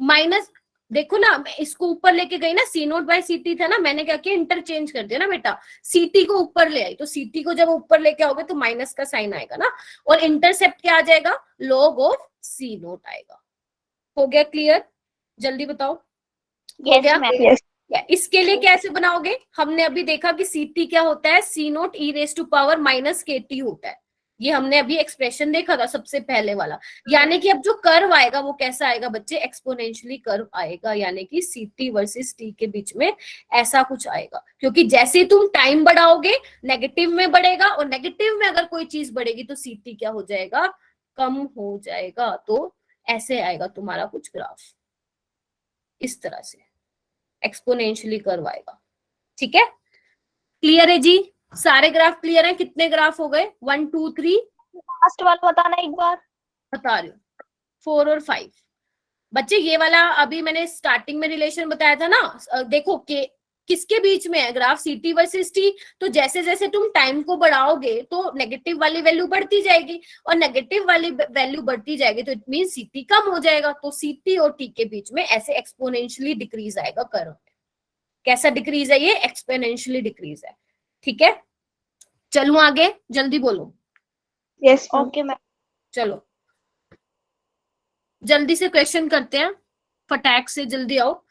माइनस, देखो ना मैं इसको ऊपर लेके गई ना, सी नोट बाय सीटी था ना, मैंने क्या किया, इंटरचेंज कर दिया ना बेटा, सीटी को ऊपर ले आई, तो सीटी को जब ऊपर लेके आओगे तो माइनस का साइन आएगा ना, और इंटरसेप्ट क्या आ जाएगा, लॉग ऑफ सी नोट आएगा। हो गया क्लियर? जल्दी बताओ, हो गया? इसके लिए कैसे बनाओगे, हमने अभी देखा कि सीटी क्या होता है, C naught e raise to power minus K T होता है, ये हमने अभी एक्सप्रेशन देखा था सबसे पहले वाला। यानी कि अब जो कर्व आएगा वो कैसा आएगा बच्चे, एक्सपोनेंशियली कर्व आएगा, यानी कि सीटी वर्सेस टी के बीच में ऐसा कुछ आएगा, क्योंकि जैसे तुम टाइम बढ़ाओगे नेगेटिव में बढ़ेगा, और नेगेटिव में अगर कोई चीज बढ़ेगी तो सीटी क्या हो जाएगा, कम हो जाएगा। तो ऐसे आएगा तुम्हारा कुछ ग्राफ, इस तरह से एक्सपोनेंशियली कर्व आएगा, ठीक है। क्लियर है जी, सारे ग्राफ क्लियर हैं? कितने ग्राफ हो गए, 1 2 3, लास्ट वाला बताना एक बार, बता रही हूँ, 4 और 5। बच्चे ये वाला अभी मैंने स्टार्टिंग में रिलेशन बताया था ना, देखो कि किसके बीच में है ग्राफ, सीटी वर्सेस टी। तो जैसे जैसे तुम टाइम को बढ़ाओगे तो नेगेटिव वाली वैल्यू बढ़ती जाएगी, और नेगेटिव वाली वैल्यू बढ़ती जाएगी तो इट मीन सीटी कम हो जाएगा। तो सीटी और टी के बीच में ऐसे एक्सपोनेंशियली डिक्रीज आएगा कर्व। कैसा डिक्रीज है ये, एक्सपोनेंशियली डिक्रीज है, ठीक है। चलूं आगे, जल्दी बोलो। Yes okay ma'am. चलो जल्दी से क्वेश्चन करते हैं, फटाक से जल्दी आओ।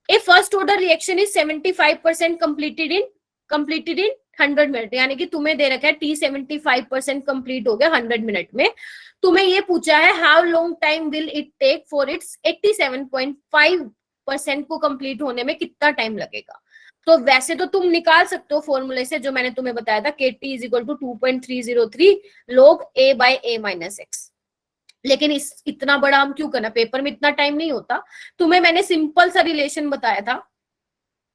A first order reaction is 75% completed in 100 minute, यानी कि तुम्हें दे रखा है टी 75% कंप्लीट हो गया 100 मिनट में। तुम्हें ये पूछा है how long time will it take for its 87.5% को कंप्लीट होने में कितना टाइम लगेगा। तो वैसे तो तुम निकाल सकते हो फॉर्मूले से, जो मैंने तुम्हें बताया था, KT is equal to 2.303 log A by A minus X. लेकिन इतना बड़ा हम क्यों करना, पेपर में इतना टाइम नहीं होता। तुम्हें मैंने सिंपल सा रिलेशन बताया था,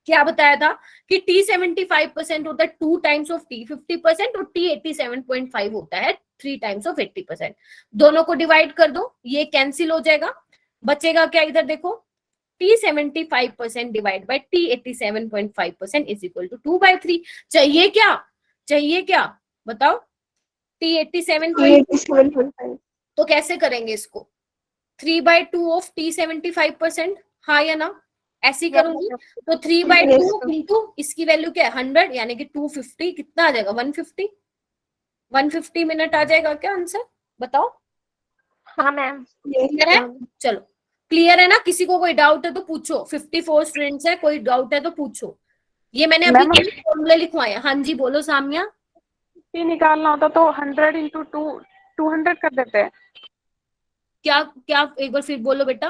क्या बताया था कि T 75% होता है 2 टाइम्स ऑफ T 50% और T 87.5 होता है 3 टाइम्स ऑफ 80%। दोनों को डिवाइड कर दो, ये कैंसिल हो जाएगा, बचेगा क्या, इधर देखो, T 75% divide by T 87.5% is equal to 2/3। चाहिए क्या, चाहिए क्या बताओ, T 87.5। तो कैसे करेंगे इसको, 3/2 ऑफ T 75%, हाँ या ना, ऐसे ही करूंगी। तो 3/2 इंटू इसकी वैल्यू क्या है 100, यानी कि 250, कितना आ जाएगा 150 मिनट आ जाएगा क्या आंसर, बताओ। हाँ मैम। क्लियर है, चलो क्लियर है ना, किसी को कोई डाउट है तो पूछो, 54 स्टूडेंट्स है, कोई डाउट है तो पूछो। ये मैंने अभी फॉर्मूले लिखवाए हैं। हाँ जी बोलो सामिया। T निकालना होता तो 100 इंटू 200 कर देते हैं। क्या क्या, एक बार फिर बोलो बेटा।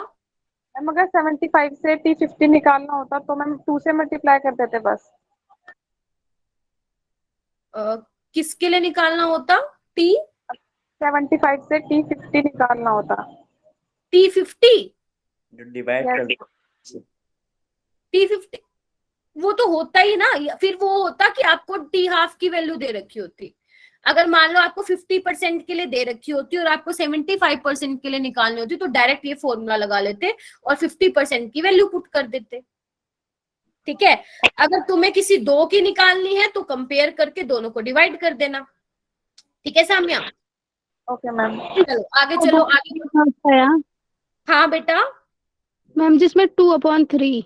मैम अगर 75 से T 50 निकालना होता तो मैम 2 से मल्टीप्लाई कर देते बस। किसके लिए निकालना होता, T 75 से T 50 निकालना होता। T50 डिवाइड कर दो। T50 वो तो होता ही ना, फिर वो होता कि आपको T हाफ की वैल्यू दे रखी होती। अगर मान लो आपको 50% के लिए दे रखी होती और आपको 75% के लिए निकालनी होती, तो डायरेक्ट ये फॉर्मूला लगा लेते और 50% की वैल्यू पुट कर देते। ठीक है, अगर तुम्हें किसी दो की निकालनी है तो कंपेयर करके दोनों को डिवाइड कर देना। ठीक है सामिया, ओके मैम। चलो आगे चलो, आगे। हाँ बेटा, मैम जिसमें 2/3।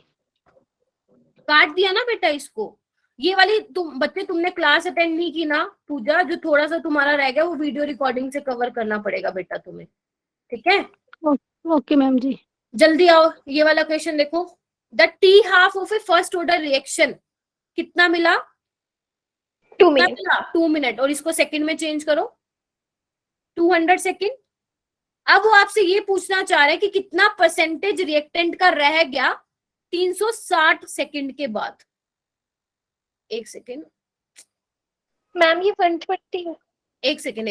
काट दिया ना बेटा इसको। ये वाली तुम बच्चे, तुमने क्लास अटेंड नहीं की ना पूजा, जो थोड़ा सा तुम्हारा रह गया वो वीडियो रिकॉर्डिंग से कवर करना पड़ेगा बेटा तुम्हें। ठीक है, ओके मैम जी। जल्दी आओ, ये वाला क्वेश्चन देखो। The T half of A first order reaction कितना मिला, 2 मिनट। 2 मिनट, और इसको सेकंड में चेंज करो 200 सेकंड। अब वो आपसे ये पूछना चाह रहे हैं कि कितना परसेंटेज रिएक्टेंट का रह गया 360 सेकंड के बाद। एक सेकंड मैम ये 120 है। एक सेकंड,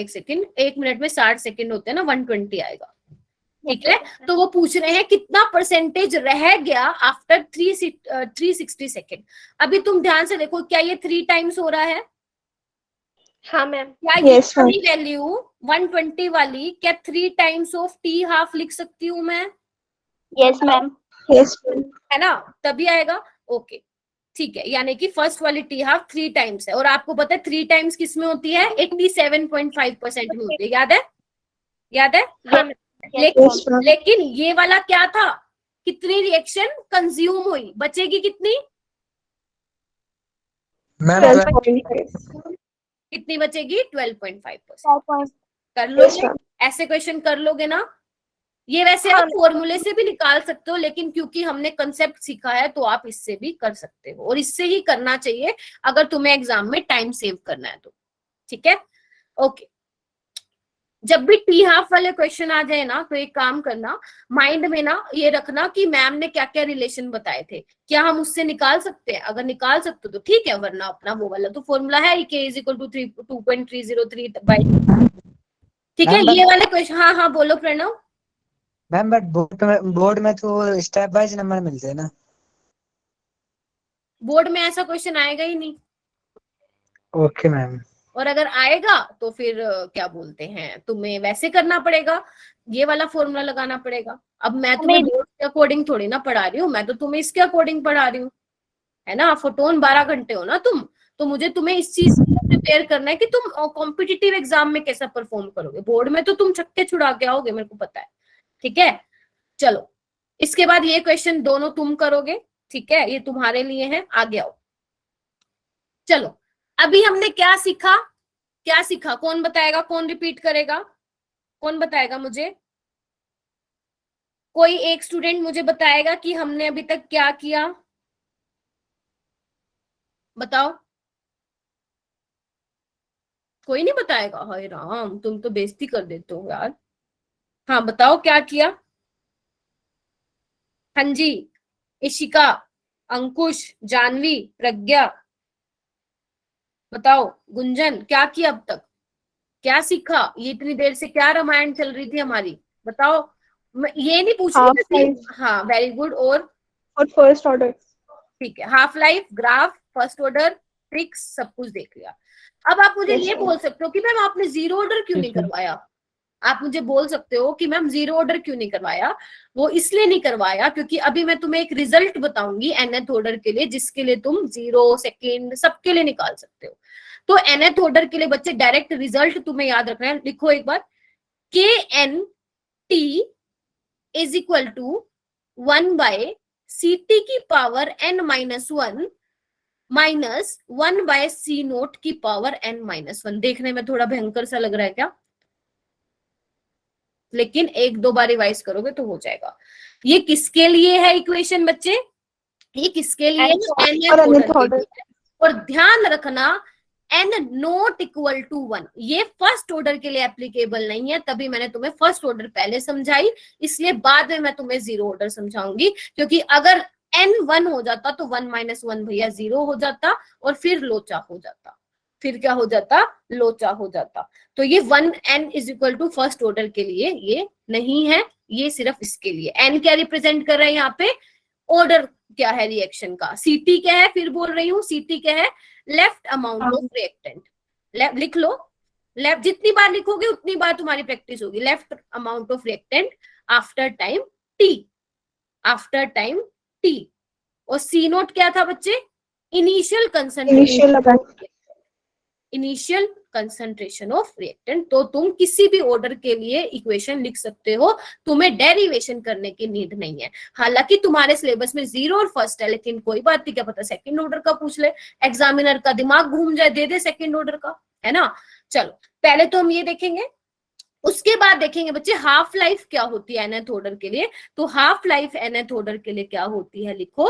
एक मिनट में 60 सेकंड होते हैं ना, 120 आएगा। ठीक है, तो वो पूछ रहे हैं कितना परसेंटेज रह गया आफ्टर 360 सेकंड। अभी तुम ध्यान से देखो, क्या ये 3 टाइम्स हो रहा है, हाँ मैम। क्या ये वाली वैल्यू 120 वाली क्या 3 टाइम्स ऑफ T हाफ लिख सकती हूँ मैं, यस मैम। Yes ma'am. है ना, तभी आएगा। ओके ठीक है, यानी कि फर्स्ट वाली T हाफ 3 टाइम्स है, और आपको पता है 3 टाइम्स किस में होती है, 87.5% में होती है, याद है, याद है। हाँ लेकिन ये वाला क्या था, कितनी रिएक्शन कंज्यूम हुई, बचेगी कितनी, कितनी बचेगी 12.5%। कर लोगे, ऐसे क्वेश्चन कर लोगे ना। ये वैसे आप फॉर्मूले से भी निकाल सकते हो, लेकिन क्योंकि हमने कंसेप्ट सीखा है तो आप इससे भी कर सकते हो, और इससे ही करना चाहिए अगर तुम्हें एग्जाम में टाइम सेव करना है तो। ठीक है, ओके। जब भी T हाफ वाले क्वेश्चन आ जाए ना, तो एक काम करना, माइंड में ना ये रखना कि मैम ने क्या क्या रिलेशन बताए थे, क्या हम उससे निकाल सकते हैं, अगर निकाल सकते हो तो ठीक है, वरना अपना वो वाला तो फॉर्मूला है K is equal to 2.303 by. ठीक है, ये वाले क्वेश्चन। हाँ हाँ बोलो प्रणव। मैम बट बोर्ड में तो स्टेप वाइज नंबर मिलते हैं ना। बोर्ड में ऐसा क्वेश्चन आएगा ही नहीं। Okay ma'am. और अगर आएगा तो फिर क्या बोलते हैं, तुम्हें वैसे करना पड़ेगा, ये वाला फॉर्मूला लगाना पड़ेगा। अब मैं तुम्हें बोर्ड के अकॉर्डिंग थोड़ी ना पढ़ा रही हूँ, मैं तो तुम्हें इसके अकॉर्डिंग पढ़ा रही हूँ, है ना। फोटोन 12 घंटे हो ना तुम, तो मुझे तुम्हें इस चीज प्रिपेयर करना है कि तुम कॉम्पिटिटिव एग्जाम में कैसा परफॉर्म करोगे। बोर्ड में तो तुम छक्के छुड़ा के आओगे, मेरे को पता है। ठीक है, चलो इसके बाद ये क्वेश्चन दोनों तुम करोगे। ठीक है, ये तुम्हारे लिए है, आगे आओ। चलो अभी हमने क्या सीखा, क्या सीखा, कौन बताएगा, कौन रिपीट करेगा, कौन बताएगा मुझे, कोई एक स्टूडेंट मुझे बताएगा कि हमने अभी तक क्या किया, बताओ। कोई नहीं बताएगा, हाय राम तुम तो बेइज्जती कर देते हो यार। हाँ बताओ क्या किया। हाँ जी इशिका, अंकुश, जानवी, प्रज्ञा, बताओ। गुंजन, क्या किया अब तक, क्या सीखा, ये इतनी देर से क्या रामायण चल रही थी हमारी, बताओ। ये नहीं पूछ हाफ रही लाइफ मैं, हाँ वेरी गुड। और फर्स्ट ऑर्डर। ठीक है, half life, graph, first order, tricks, सब कुछ देख लिया। अब आप मुझे Yes, ये ma'am. बोल सकते हो कि मैम आपने जीरो ऑर्डर क्यों नहीं करवाया। आप मुझे बोल सकते हो कि मैम जीरो ऑर्डर क्यों नहीं करवाया। वो इसलिए नहीं करवाया क्योंकि अभी मैं तुम्हें एक रिजल्ट बताऊंगी nth ऑर्डर के लिए, जिसके लिए तुम जीरो, सेकेंड, सबके लिए निकाल सकते हो। तो nth ऑर्डर के लिए बच्चे डायरेक्ट रिजल्ट तुम्हें याद रखना है, लिखो एक बार। K N T is equal to 1/ct की पावर n-1 माइनस 1/c0 की पावर n-1। देखने में थोड़ा भयंकर सा लग रहा है क्या, लेकिन एक दो बार रिवाइज करोगे तो हो जाएगा। ये किसके लिए है इक्वेशन बच्चे, ये किसके लिए है, nth ऑर्डर के लिए। और ध्यान रखना n नॉट इक्वल टू 1, ये फर्स्ट ऑर्डर के लिए एप्लीकेबल नहीं है, तभी मैंने तुम्हें फर्स्ट ऑर्डर पहले समझाई, इसलिए बाद में मैं तुम्हें जीरो ऑर्डर समझाऊंगी। क्योंकि अगर n 1 हो जाता तो 1 - 1 भैया 0 हो जाता और फिर लोचा हो जाता, फिर क्या हो जाता, लोचा हो जाता। तो ये 1n is equal to first order के लिए ये नहीं है, ये सिर्फ इसके लिए। n क्या रिप्रेजेंट कर रहा है यहाँ पे, ऑर्डर क्या है रिएक्शन का। ct क्या है, फिर बोल रही हूँ, ct क्या है, लेफ्ट अमाउंट ऑफ रिएक्टेंट। लिख लो, लेफ्ट जितनी बार लिखोगे उतनी बार तुम्हारी प्रैक्टिस होगी। Left amount of reactant after time t, after time t। और सी नोट क्या था बच्चे, initial concentration, initial concentration of reactant. तो तुम किसी भी ऑर्डर के लिए इक्वेशन लिख सकते हो, तुम्हें डेरिवेशन करने की नीड नहीं है। हालांकि तुम्हारे सिलेबस में जीरो और फर्स्ट है, लेकिन कोई बात नहीं, क्या पता सेकंड ऑर्डर का पूछ ले, एग्जामिनर का दिमाग घूम जाए, दे दे सेकंड ऑर्डर का, है ना। चलो पहले तो हम ये देखेंगे, उसके बाद देखेंगे बच्चे हाफ लाइफ क्या होती है nth ऑर्डर के लिए। तो हाफ लाइफ nth ऑर्डर के लिए क्या होती है, लिखो।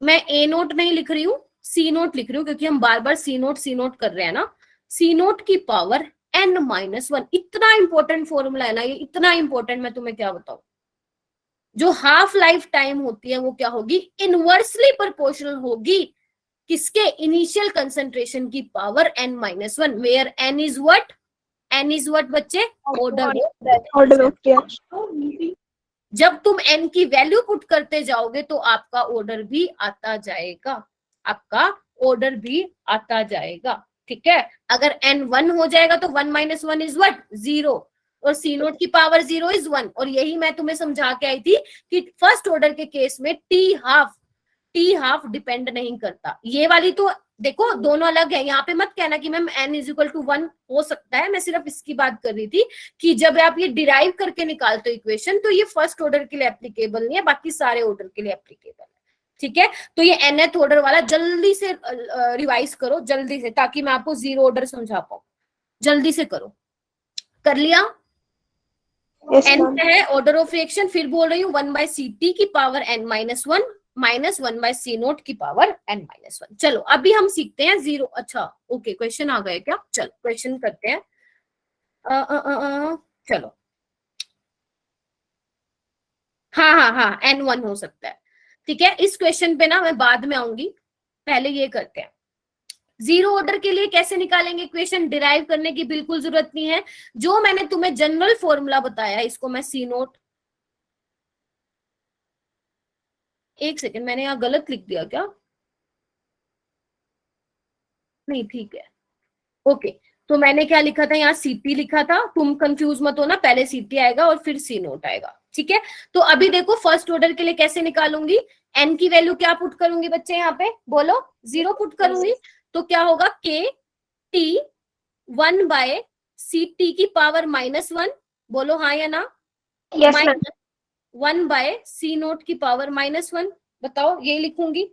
मैं ए नोट नहीं लिख रही हूँ, सी नोट लिख रही हूँ, क्योंकि हम बार बार सी नोट कर रहे हैं ना। सी नोट की पावर n-1, इतना इंपॉर्टेंट फॉर्मूला है ना ये, इतना इंपॉर्टेंट, मैं तुम्हें क्या बताऊं। जो हाफ लाइफ टाइम होती है वो क्या होगी, इनवर्सली प्रोपोर्शनल होगी किसके, इनिशियल कंसंट्रेशन की power n-1, where n is what, n is what बच्चे, ऑर्डर ऑफ रिएक्शन। जब तुम n की वैल्यू पुट करते जाओगे तो आपका ऑर्डर भी आता जाएगा, आपका ऑर्डर भी आता जाएगा, ठीक है। अगर n 1 हो जाएगा तो 1 - 1 इज व्हाट, 0, और सी नोट की पावर 0 इज 1। और यही मैं तुम्हें समझा के आई थी कि फर्स्ट ऑर्डर के केस में टी हाफ डिपेंड नहीं करता। ये वाली तो देखो दोनों अलग है, यहाँ पे मत कहना कि ma'am n is equal to 1 हो सकता है, मैं सिर्फ इसकी बात कर रही थी कि जब आप ये डिराइव करके निकालते हो इक्वेशन, तो ये फर्स्ट ऑर्डर के लिए एप्लीकेबल नहीं है, बाकी सारे ऑर्डर के लिए एप्लीकेबल है, ठीक है। तो ये nth ऑर्डर वाला जल्दी से रिवाइज करो, जल्दी से, ताकि मैं आपको जीरो ऑर्डर समझा पाऊं, जल्दी से करो। कर लिया, n है ऑर्डर ऑफ रिएक्शन, फिर बोल रही हूँ 1/ct की पावर n-1 माइनस 1/c0 की पावर n-1। चलो अभी हम सीखते हैं जीरो। अच्छा ओके, क्वेश्चन आ गए क्या, चलो क्वेश्चन करते हैं। चलो हाँ n1 हो सकता है, ठीक है। इस क्वेश्चन पे ना मैं बाद में आऊंगी, पहले ये करते हैं। जीरो ऑर्डर के लिए कैसे निकालेंगे इक्वेशन, डिराइव करने की बिल्कुल जरूरत नहीं है। जो मैंने तुम्हें जनरल फॉर्मूला बताया, इसको मैं सी नोट, एक सेकेंड, मैंने यहाँ गलत लिख दिया क्या, नहीं ठीक है, ओके। तो मैंने क्या लिखा था, यहाँ सीटी लिखा था, तुम कंफ्यूज मत होना, पहले सीटी आएगा और फिर सी नोट आएगा, ठीक है। तो अभी देखो फर्स्ट ऑर्डर के लिए कैसे निकालूंगी, एन की वैल्यू क्या पुट करूंगी बच्चे, यहाँ पे बोलो 0 पुट करूंगी, तो क्या होगा, के टी 1/ct की पावर -1, बोलो हाँ या ना, माइनस 1/c0 की पावर -1, बताओ यही लिखूंगी,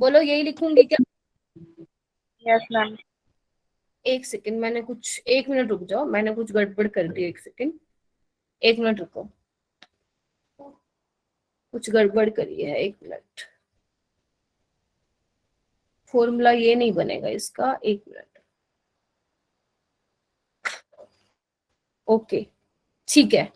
बोलो यही लिखूंगी क्या। Yes ma'am. एक सेकंड, मैंने कुछ, एक मिनट रुक जाओ, मैंने कुछ गड़बड़ कर दी, एक सेकंड, एक मिनट रुको, कुछ गड़बड़ करी है, एक मिनट, फॉर्मूला ये नहीं बनेगा इसका, एक मिनट, ओके ठीक है।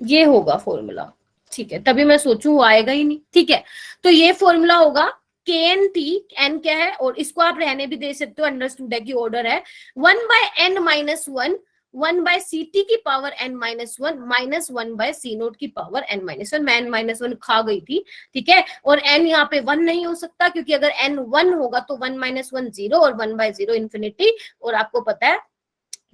ये होगा फॉर्मूला, ठीक है, तभी मैं सोचूं वो आएगा ही नहीं, ठीक है। तो ये फॉर्मूला होगा KNT, n क्या है, और इसको आप रहने भी दे सकते हो, अंडरस्टूड है कि ऑर्डर है 1/n-1 1/CT की पावर n-1 माइनस 1/C0 की पावर n-1। मैं n-1 खा गई थी, ठीक है, और n यहाँ पे 1 नहीं हो सकता, क्योंकि अगर n 1 होगा तो 1-1 0 और 1/0 इंफिनिटी, और आपको पता है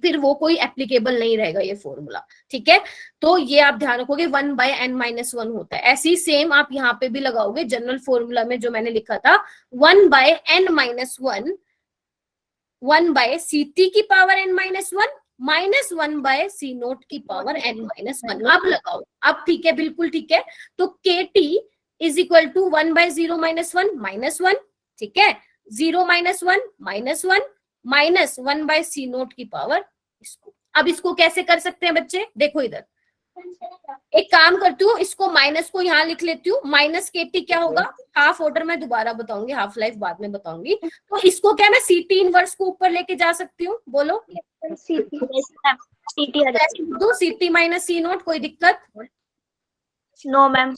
फिर वो कोई एप्लीकेबल नहीं रहेगा ये फॉर्मूला, ठीक है। तो ये आप ध्यान रखोगे 1/n-1 होता है। ऐसे ही सेम आप यहाँ पे भी लगाओगे जनरल फॉर्मूला में जो मैंने लिखा था 1/n-1 1/CT की पावर n-1 माइनस 1/C0 की पावर n-1। अब लगाओ, अब ठीक है, बिल्कुल ठीक है। तो KT इज इक्वल टू 1/0 -1 -1, ठीक है, 0 -1 -1 माइनस 1/C0 की पावर इसको। अब इसको कैसे कर सकते हैं बच्चे, देखो इधर एक काम करती हूँ, इसको माइनस को यहाँ लिख लेती हूँ, माइनस KT क्या होगा, हाफ ऑर्डर मैं दोबारा बताऊंगी, हाफ लाइफ बाद में बताऊंगी। तो इसको क्या मैं CT इनवर्स को ऊपर लेके जा सकती हूँ, बोलो CT माइनस C0, कोई दिक्कत? No ma'am.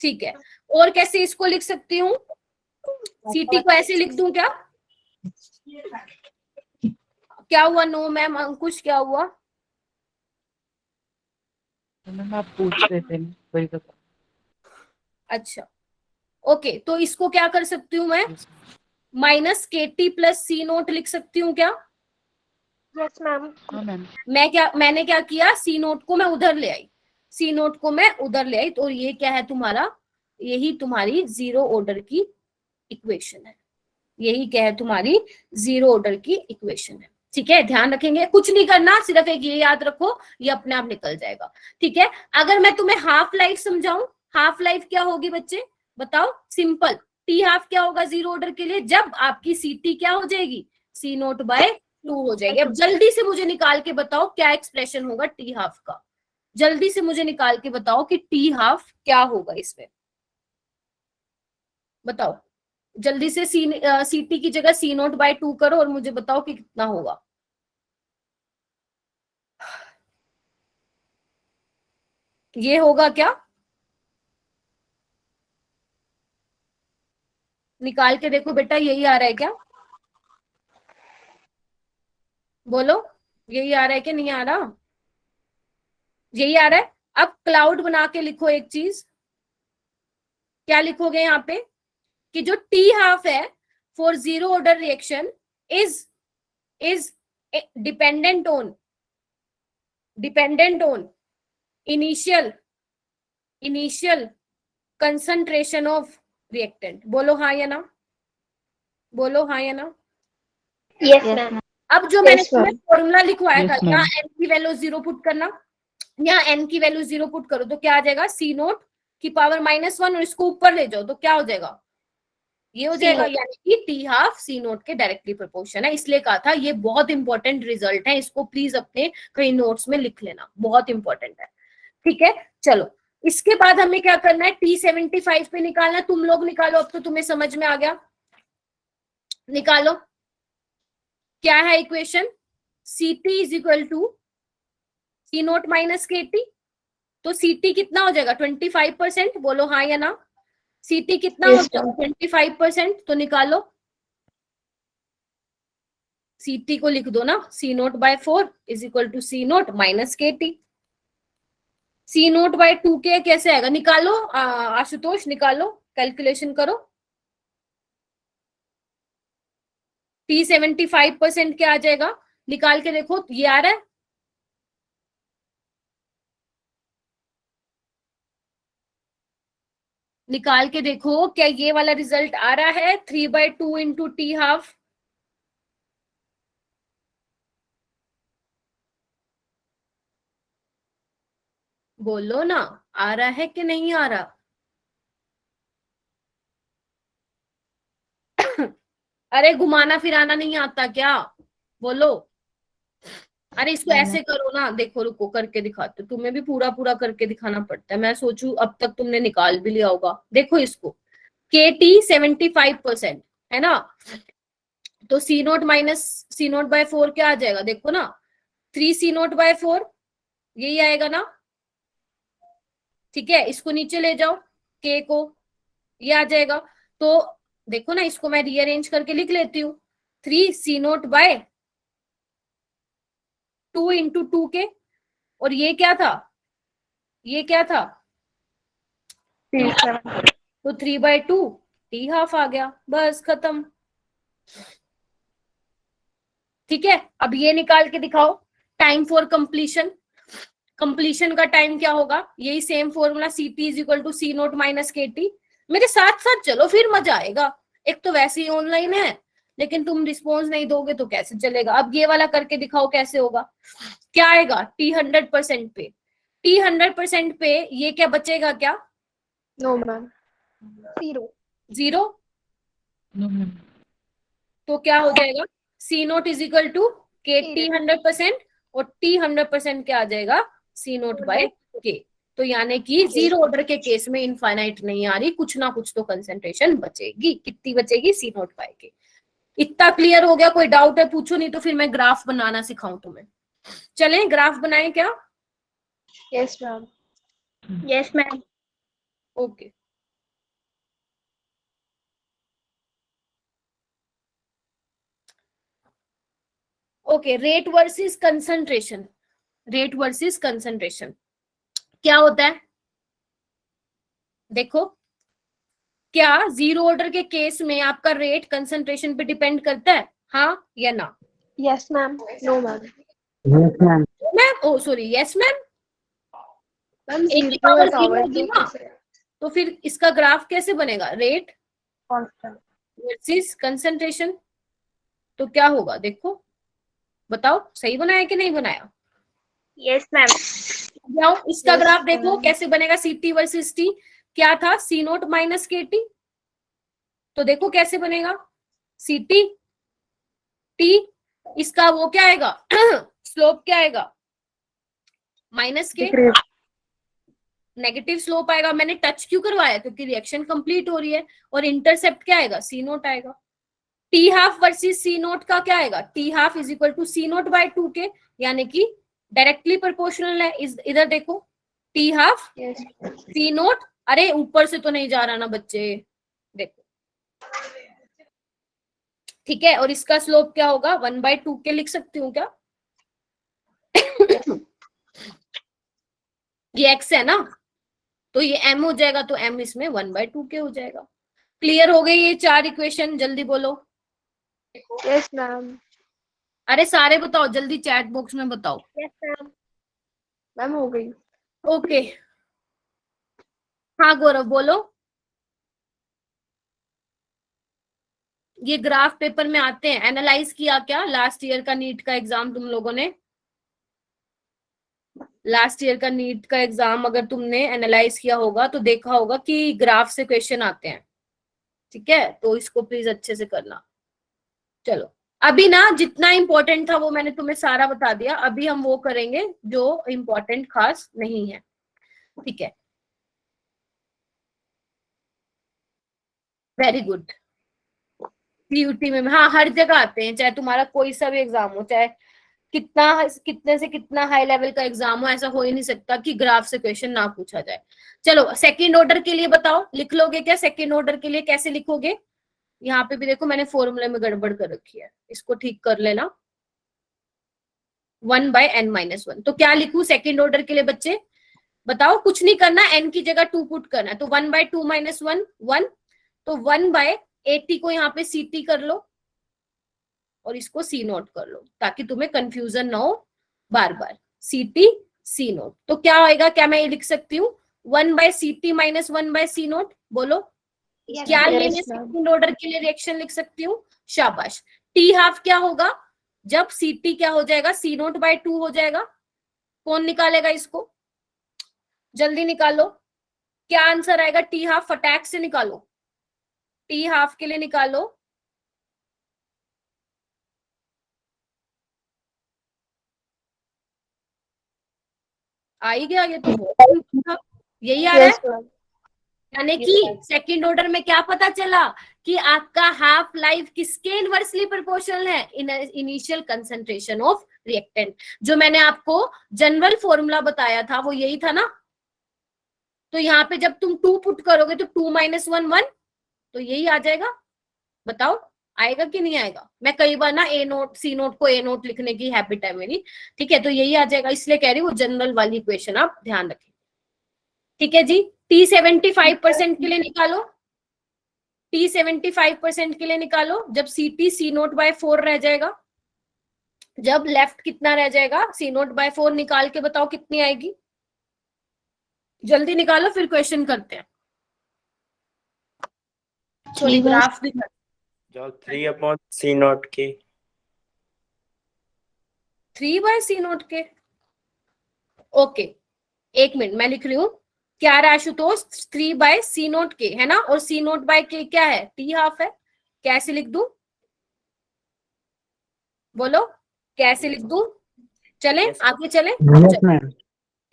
ठीक है, और कैसे इसको लिख सकती हूँ, CT को ऐसे लिख दूं क्या? क्या हुआ? नो मैम, अंकुश क्या हुआ? मैम आप पूछ रहे थे वही तो। अच्छा ओके, तो इसको क्या कर सकती हूँ मैं, माइनस KT प्लस C0 लिख सकती हूँ क्या? Yes ma'am. हाँ मैम। मैंने क्या किया, C0 को मैं उधर ले आई, C0 को मैं उधर ले आई, तो ये क्या है तुम्हारा, यही तुम्हारी जीरो ऑर्डर की इक्वेशन है, यही क्या है तुम्हारी जीरो ऑर्डर की इक्वेशन है, ठीक है। ध्यान रखेंगे, कुछ नहीं करना, सिर्फ एक ये याद रखो, ये अपने आप निकल जाएगा, ठीक है। अगर मैं तुम्हें हाफ लाइफ समझाऊं, हाफ लाइफ क्या होगी बच्चे बताओ, सिंपल, T हाफ क्या होगा जीरो ऑर्डर के लिए, जब आपकी CT क्या हो जाएगी, C0/2 हो जाएगी। अब जल्दी से मुझे निकाल के बताओ क्या एक्सप्रेशन होगा T हाफ का, जल्दी से मुझे निकाल के बताओ कि T हाफ क्या होगा इसमें, बताओ जल्दी से। CT की जगह C0/2 करो और मुझे बताओ कि कितना होगा। ये होगा क्या, निकाल के देखो बेटा, यही आ रहा है क्या, बोलो यही आ रहा है कि नहीं आ रहा, यही आ रहा है। अब क्लाउड बना के लिखो एक चीज, क्या लिखोगे यहाँ पे, कि जो T हाफ है for zero order reaction is dependent on initial concentration of reactant. बोलो हाँ या ना, बोलो हाँ या ना। Yes ma'am. अब जो मैंने तुम्हें फॉर्मूला लिखवाया था, Yes, ma'am. यहाँ n की वैल्यू 0 पुट करना, यहाँ n की वैल्यू 0 पुट करो तो क्या आ जाएगा, C0 की पावर -1, और इसको ऊपर ले जाओ तो क्या हो जाएगा, ये हो जाएगा, यानी कि T हाफ C0 के डायरेक्टली प्रोपोर्शन है। इसलिए कहा था ये बहुत इंपॉर्टेंट रिजल्ट है, इसको प्लीज अपने कहीं नोट्स में लिख लेना, बहुत इंपॉर्टेंट है, ठीक है। चलो इसके बाद हमें क्या करना है, T75 पे निकालना, तुम लोग निकालो, अब तो तुम्हें समझ में आ गया, निकालो क्या है equation, CT is equal to C0 minus KT, तो CT कितना हो जाएगा 25%, बोलो हाँ या ना, CT कितना हो जाएगा 25%, तो निकालो, CT को लिख दो ना, C0/4 is equal to C0 minus KT, C0/2 के कैसे आएगा, निकालो आशुतोष, निकालो, कैलकुलेशन करो, T75% क्या आ जाएगा, निकाल के देखो, ये आ रहा है, निकाल के देखो क्या ये वाला रिजल्ट आ रहा है, 3/2 इंटू T हाफ, बोलो ना, आ रहा है कि नहीं आ रहा? अरे घुमाना फिराना नहीं आता क्या, बोलो, अरे इसको ऐसे करो ना, देखो रुको करके दिखाते, तुम्हें भी पूरा पूरा करके दिखाना पड़ता है, मैं सोचू अब तक तुमने निकाल भी लिया होगा, देखो इसको, KT 75% है ना, तो C0 माइनस C0/4 क्या आ जाएगा, देखो ना, 3 C0/4 यही आएगा ना, ठीक है, इसको नीचे ले जाओ के को, ये आ जाएगा। तो देखो ना, इसको मैं रीअरेंज करके लिख लेती हूँ, 3C0/2 × 2K, और ये क्या था, ये क्या था, T7 तो 3/2 T½ आ गया, बस खत्म। ठीक है, अब ये निकाल के दिखाओ टाइम फॉर कंप्लीशन। कंप्लीशन का टाइम क्या होगा, यही same formula CT = C0 - KT। मेरे साथ साथ चलो, फिर मजा आएगा। एक तो वैसे ही ऑनलाइन है, लेकिन तुम रिस्पॉन्स नहीं दोगे तो कैसे चलेगा। अब ये वाला करके दिखाओ कैसे होगा। क्या आएगा T 100% पे, T 100% पे ये क्या बचेगा, क्या नो मैम, 0, नो मैम, तो क्या हो जाएगा C0 = KT 100%, और T 100% क्या आ जाएगा C0/K। तो यानी कि जीरो ऑर्डर के केस में इनफाइनाइट नहीं आ रही, कुछ ना कुछ तो कंसेंट्रेशन बचेगी। कितनी बचेगी, C0/K। इतना क्लियर हो गया? कोई डाउट है पूछो, नहीं तो फिर मैं ग्राफ बनाना सिखाऊं तुम्हें। चलें ग्राफ बनाएं क्या? Yes ma'am, yes ma'am. Okay, okay, rate versus concentration. Rate versus concentration क्या होता है, देखो, क्या जीरो ऑर्डर के केस में आपका रेट कंसंट्रेशन पे डिपेंड करता है, हाँ या ना? Yes ma'am, no ma'am, yes ma'am. Ma'am, oh sorry, yes ma'am. Ma'am एक की 0 पावर is 0 over होगी 2 ना, तो फिर इसका ग्राफ कैसे बनेगा, रेट constant। Versus concentration. तो क्या होगा, देखो बताओ, सही बनाया कि नहीं बनाया? Yes ma'am. जाओ इसका Yes, ग्राफ देखो ma'am. कैसे बनेगा, CT वर्सेस T। क्या था, C0 - KT। तो देखो कैसे बनेगा, CT T, इसका वो क्या आएगा स्लोप क्या आएगा, -K, Decrease। नेगेटिव स्लोप आएगा। मैंने टच क्यों करवाया, क्योंकि रिएक्शन कंप्लीट हो रही है। और इंटरसेप्ट क्या आएगा, C0 आएगा। T½ वर्सेस C0 का क्या आएगा, T½ = C0/2K, यानी कि डायरेक्टली प्रोपोर्शनल है। इधर देखो, T½ यस C0, अरे ऊपर से तो नहीं जा रहा ना बच्चे, देखो, ठीक है। और इसका स्लोप क्या होगा, 1/2K लिख सकती हूँ क्या? ये x है ना, तो ये m हो जाएगा, तो m इसमें 1/2K हो जाएगा। क्लियर हो गई ये 4 इक्वेशन? जल्दी बोलो। यस मैम, अरे सारे बताओ जल्दी, चैट बॉक्स में बताओ। Yes ma'am. मैम हो गई। ओके, हाँ गौरव बोलो। ये ग्राफ पेपर में आते हैं, एनालाइज किया क्या लास्ट ईयर का नीट का एग्जाम तुम लोगों ने? लास्ट ईयर का नीट का एग्जाम अगर तुमने एनालाइज किया होगा तो देखा होगा कि ग्राफ से क्वेश्चन आते हैं, ठीक है? तो इसको प्लीज अच्छे से करना। चलो अभी ना जितना इंपॉर्टेंट था वो मैंने तुम्हें सारा बता दिया, अभी हम वो करेंगे जो इंपॉर्टेंट खास नहीं है, ठीक है? Very good. CUT में, हाँ हर जगह आते हैं, चाहे तुम्हारा कोई सा भी एग्जाम हो, चाहे कितने से कितना हाई लेवल का एग्जाम हो, ऐसा हो ही नहीं सकता कि ग्राफ से क्वेश्चन ना पूछा जाए। चलो सेकंड ऑर्डर के लिए बताओ, लिख लोगे क्या? सेकंड ऑर्डर के लिए कैसे लिखोगे? यहाँ पे भी देखो मैंने फॉर्मूले में गड़बड़ कर रखी है, इसको ठीक कर लेना। 1/n-1। तो क्या लिखूं सेकंड ऑर्डर के लिए बच्चे, बताओ? कुछ नहीं करना, n की जगह 2 पुट करना है, तो 1/2 - 1 1, तो 1/80 को यहाँ पे CT कर लो और इसको C0 कर लो, ताकि तुम्हें कंफ्यूजन ना हो बार बार। CT C0, तो क्या आएगा? क्या मैं ये लिख सकती हूँ 1/CT - 1/C0? बोलो क्या ये मैं सेकंड ऑर्डर के लिए रिएक्शन लिख सकती हूँ? शाबाश। T½ क्या होगा, जब CT क्या हो जाएगा, C0/2 हो जाएगा। कौन निकालेगा इसको, जल्दी निकालो। क्या आंसर आएगा T½ फटाक से निकालो, T½ के लिए निकालो। आ ही गया, ये तो बहुत था, यही आ रहा है। यानी कि सेकंड ऑर्डर में क्या पता चला कि आपका हाफ लाइफ किसके इनवर्सली प्रोपोर्शनल है, इनिशियल कंसंट्रेशन ऑफ रिएक्टेंट। जो मैंने आपको जनरल फॉर्मूला बताया था वो यही था ना, तो यहाँ पे जब तुम 2 पुट करोगे तो 2 - 1 1, तो यही आ जाएगा। बताओ आएगा कि नहीं आएगा? मैं कई बार ना ए नोट सी नोट को ए नोट लिखने की हैबिट है मेरी, ठीक है, तो यही आ जाएगा, इसलिए कह रही हूँ जनरल वाली इक्वेशन आप ध्यान रखें। ठीक है जी, टी 75% के लिए निकालो, टी 75% के लिए निकालो। जब C T C naught by 4 रह जाएगा, जब लेफ्ट कितना रह जाएगा, सी नोट बाय 4 निकाल के बताओ कितनी आएगी, जल्दी निकालो फिर क्वेश्चन करते हैं। सॉरी, ग्राफ भी कर, जो 3/C0 के 3/C0 के। ओके, एक मिनट मैं लिख रही हूँ। क्या रहा आशुतोष? 3/C0 के है ना, और C0 बाय के क्या है? टी हाफ है। कैसे लिख दूं? बोलो कैसे लिख दूं? चले Yes. आगे चले। Yes ma'am.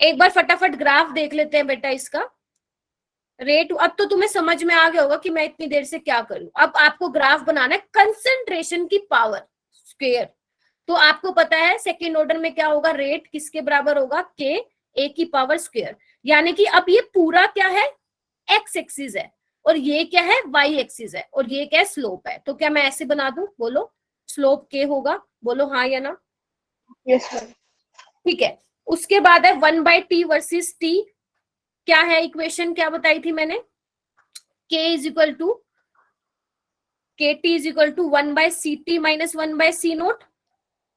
एक बार फटाफट ग्राफ देख लेते हैं बेटा इसका। रेट अब तो तुम्हें समझ में आ गया होगा कि मैं इतनी देर से क्या करूं। अब आपको ग्राफ बनाना है कंसंट्रेशन की पावर स्क्वायर। तो आपको पता है सेकेंड ऑर्डर में क्या होगा, रेट किसके बराबर होगा? के ए की पावर स्क्वायर। यानी कि अब ये पूरा क्या है? एक्स एक्सिस है, और ये क्या है? वाई एक्सिस है, और ये क्या है? स्लोप है। तो क्या मैं ऐसे बना दूं? बोलो स्लोप के होगा, बोलो हाँ या ना। Yes ma'am. ठीक है, उसके बाद है 1/t वर्सेस t। क्या है इक्वेशन, क्या बताई थी मैंने? k is equal to kt is equal to 1/ct minus 1/c0,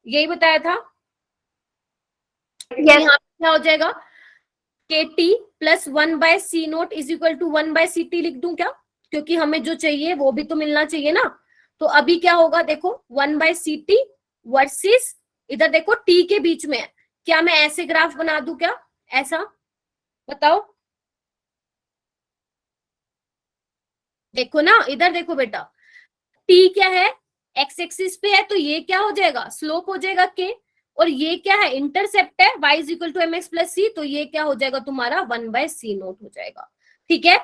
यही बताया था। यहाँ पे क्या हो जाएगा? kt plus 1/c0 is equal to 1/ct लिख दूं क्या? क्योंकि हमें जो चाहिए वो भी तो मिलना चाहिए ना। तो अभी क्या होगा देखो, 1/ct वर्सेस इधर देखो t के बीच में है। क्या मैं ऐसे ग्राफ बना दूं क्या? ऐसा बताओ, देखो ना, इधर देखो बेटा, t क्या है? एक्स एक्सिस पे है, तो ये क्या हो जाएगा? स्लोप हो जाएगा k। और ये क्या है? इंटरसेप्ट है, y is equal to mx plus c, तो ये क्या हो जाएगा तुम्हारा? 1/c0 हो जाएगा। ठीक है,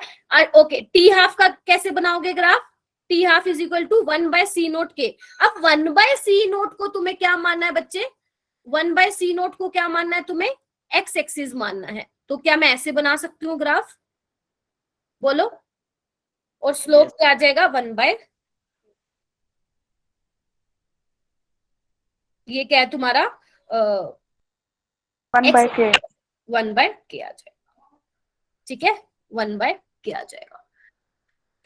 ओके, टी हाफ का कैसे बनाओगे graph? T half is equal to 1/c0 K. अब 1/c0 को तुम्हें क्या मानना है बच्चे? 1/c0 को क्या मानना है तुम्हें? एक्स एक्सिस मानना है। तो क्या मैं ऐसे बना सकती हूँ ग्राफ? बोलो, और स्लोप क्या आ जाएगा? 1/, ये क्या है तुम्हारा? 1/k। 1/k आ जाएगा। ठीक है, 1/k आ जाएगा।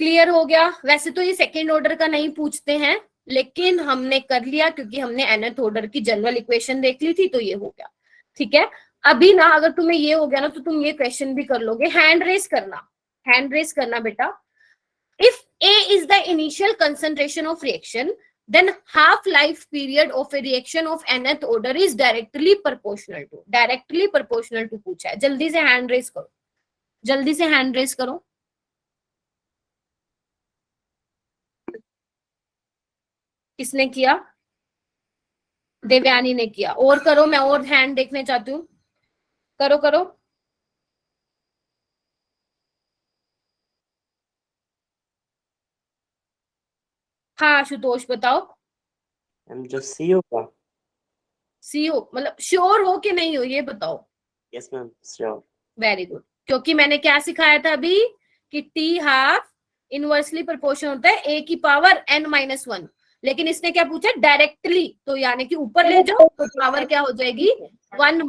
क्लियर हो गया? वैसे तो ये सेकेंड ऑर्डर का नहीं पूछते हैं, लेकिन हमने कर लिया क्योंकि हमने nth ऑर्डर की जनरल इक्वेशन देख ली थी, तो ये हो गया। ठीक है, अभी ना अगर तुम्हें ये हो गया ना, तो तुम ये क्वेश्चन भी कर लोगे। हैंड रेस करना, हैंड रेस करना बेटा। If A is the initial concentration of reaction, then half life period of a reaction of nth order is directly proportional to पूछा है। जल्दी से हैंड रेस करो, जल्दी से हैंड रेस करो। किसने किया? देवयानी ने किया। और करो, मैं और हैंड देखने चाहती हूँ। करो करो। हाँ आशुतोष बताओ। मैम जो सी होगा। सी हो मतलब श्योर हो कि नहीं हो, ये बताओ। Yes ma'am sure. Very good, क्योंकि मैंने क्या सिखाया था अभी कि टी हाफ इनवर्सली प्रोपोर्शन होता है a की पावर n-1, लेकिन इसने क्या पूछा? डायरेक्टली, तो यानी कि ऊपर ले जाओ तो पावर क्या हो जाएगी? 1 -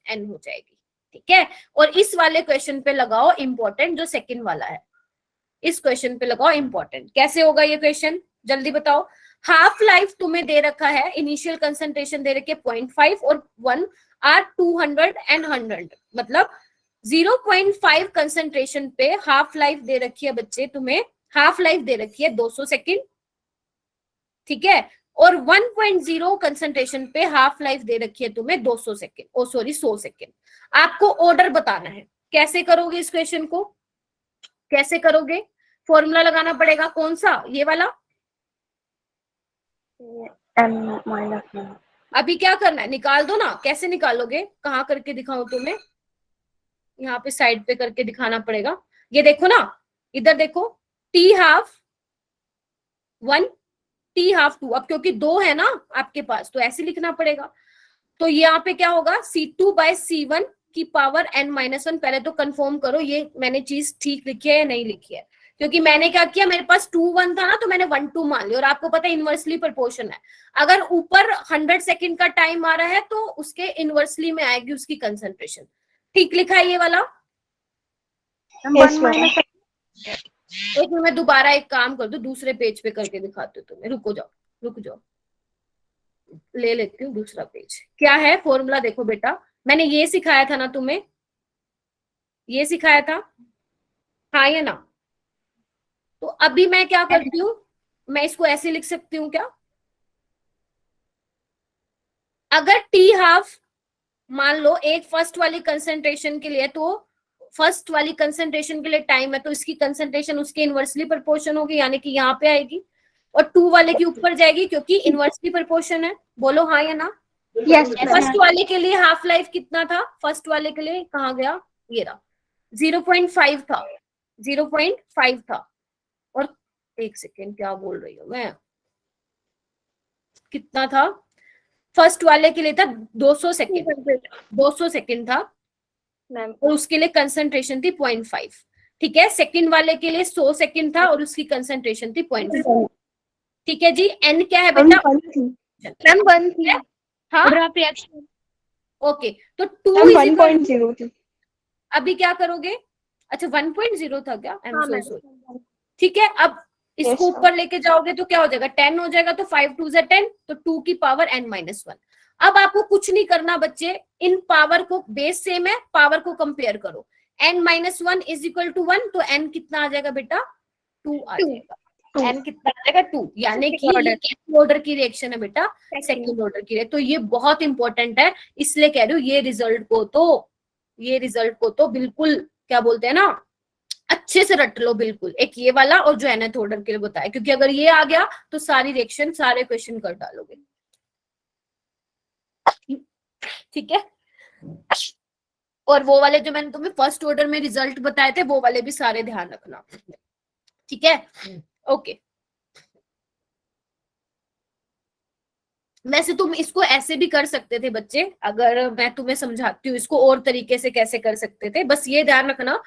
n हो जाएगी। ठीक है, और इस वाले क्वेश्चन पे लगाओ इंपॉर्टेंट, जो सेकंड वाला है, इस क्वेश्चन पे लगाओ इंपॉर्टेंट। कैसे होगा ये क्वेश्चन, जल्दी बताओ। हाफ लाइफ तुम्हें दे रखा है, इनिशियल कंसंट्रेशन दे रखी है 0.5 और 1 आर 200 and 100, मतलब 0.5 कंसंट्रेशन पे हाफ लाइफ दे रखी है बच्चे तुम्हें। हाफ लाइफ दे रखी है 200 सेकेंड, ठीक है, और 1.0 कंसंट्रेशन पे हाफ लाइफ दे रखी है तुम्हें 200 सेकेंड, ओ सॉरी 100 सेकेंड। आपको ऑर्डर बताना है। कैसे करोगे इस क्वेश्चन को? कैसे करोगे? फॉर्मूला लगाना पड़ेगा, कौन सा? ये वाला। n-1। अभी क्या करना है? निकाल दो ना। कैसे निकालोगे? कहाँ करके दिखाऊं तुम्हें? यहाँ पे साइड पे करके दिखाना पड़ेगा। ये देखो ना, इधर देखो, टी हाफ 1, टी हाफ 2। अब क्योंकि 2 है ना आपके पास, तो ऐसे लिखना पड़ेगा। तो यहाँ पे क्या होगा? C2/C1 की पावर n-1। पहले तो कंफर्म करो ये मैंने चीज ठीक लिखी है या नहीं लिखी है, क्योंकि मैंने क्या किया, मेरे पास 2 1 था ना, तो मैंने 1 2 मान लिया। और आपको पता है इनवर्सली प्रोपोर्शन है, अगर ऊपर 100 सेकंड का टाइम आ रहा है तो उसके इनवर्सली में आएगी उसकी कंसंट्रेशन। ठीक लिखा है ये वाला? Yes, ma'am. एक मिनट, मैं दोबारा एक काम कर दूं, दूसरे पेज पे करके दिखाती हूँ तुम्हें। रुक जाओ, ले लेती हूँ दूसरा पेज। क्या है फॉर्मूला? देखो बेटा, मैंने ये सिखाया था ना तुम्हें, ये सिखाया था, हाँ या ना? तो अभी मैं क्या करती हूँ, मैं इसको ऐसे लिख सकती हूँ क्या, अगर टी हाफ मान लो एक फर्स्ट वाली कंसंट्रेशन के लिए, तो फर्स्ट वाली कंसंट्रेशन के लिए टाइम है, तो इसकी कंसंट्रेशन उसके इनवर्सली प्रोपोर्शन होगी, यानी कि यहाँ पे आएगी, और 2 वाले के ऊपर जाएगी क्योंकि इनवर्सली प्रोपोर्शन है। बोलो हाँ या ना? यस फर्स्ट वाले के लिए हाफ लाइफ कितना था? फर्स्ट वाले के लिए कहाँ गया, ये रहा, 0.5 था, 0.5 था। और एक सेकेंड, क्या बोल रही हूँ मैं, कितना था? फर्स्ट वाले के लिए था 200 सेकेंड, 200 सेकेंड था, और उसके लिए कंसंट्रेशन थी 0.5। ठीक है, सेकंड वाले के लिए 100 सेकंड था और उसकी कंसंट्रेशन थी 0.5। ठीक है जी, एन क्या है बेटा? मैम 1 थी। हाँ रिएक्शन ओके, तो 2 1.0 थी। अभी क्या करोगे? अच्छा 1.0 था क्या? I am so sorry. ठीक है, अब इसको ऊपर लेके जाओगे तो क्या हो जाएगा, 10 हो जाएगा, तो 5 2 10, तो 2 की पावर n-1। अब आपको कुछ नहीं करना बच्चे, इन पावर को, बेस सेम है, पावर को कंपेयर करो। n-1 = 1, तो n कितना आ जाएगा बेटा? 2 आ जाएगा। n कितना आ जाएगा? 2, यानी कि ये ऑर्डर की रिएक्शन है बेटा, सेकंड ऑर्डर की। तो ये बहुत इंपॉर्टेंट है, इसलिए कह रही हूँ ये रिजल्ट को तो बिल्कुल क्या बोलते हैं ना, अच्छे से रट लो बिल्कुल, एक ये वाला और जो nth ऑर्डर के लिए बताया, क्योंकि अगर ये आ गया तो सारी रिएक्शन, सारे क्वेश्चन कर डालोगे। ठीक है, और वो वाले जो मैंने तुम्हें फर्स्ट ऑर्डर में रिजल्ट बताए थे, वो वाले भी सारे ध्यान रखना। ठीक है, ओके। वैसे तुम इसको ऐसे भी कर सकते थे बच्चे, अगर मैं तुम्हें समझाती हूँ इसको और तरीके से कैसे कर सकते थे। बस ये ध्यान रखना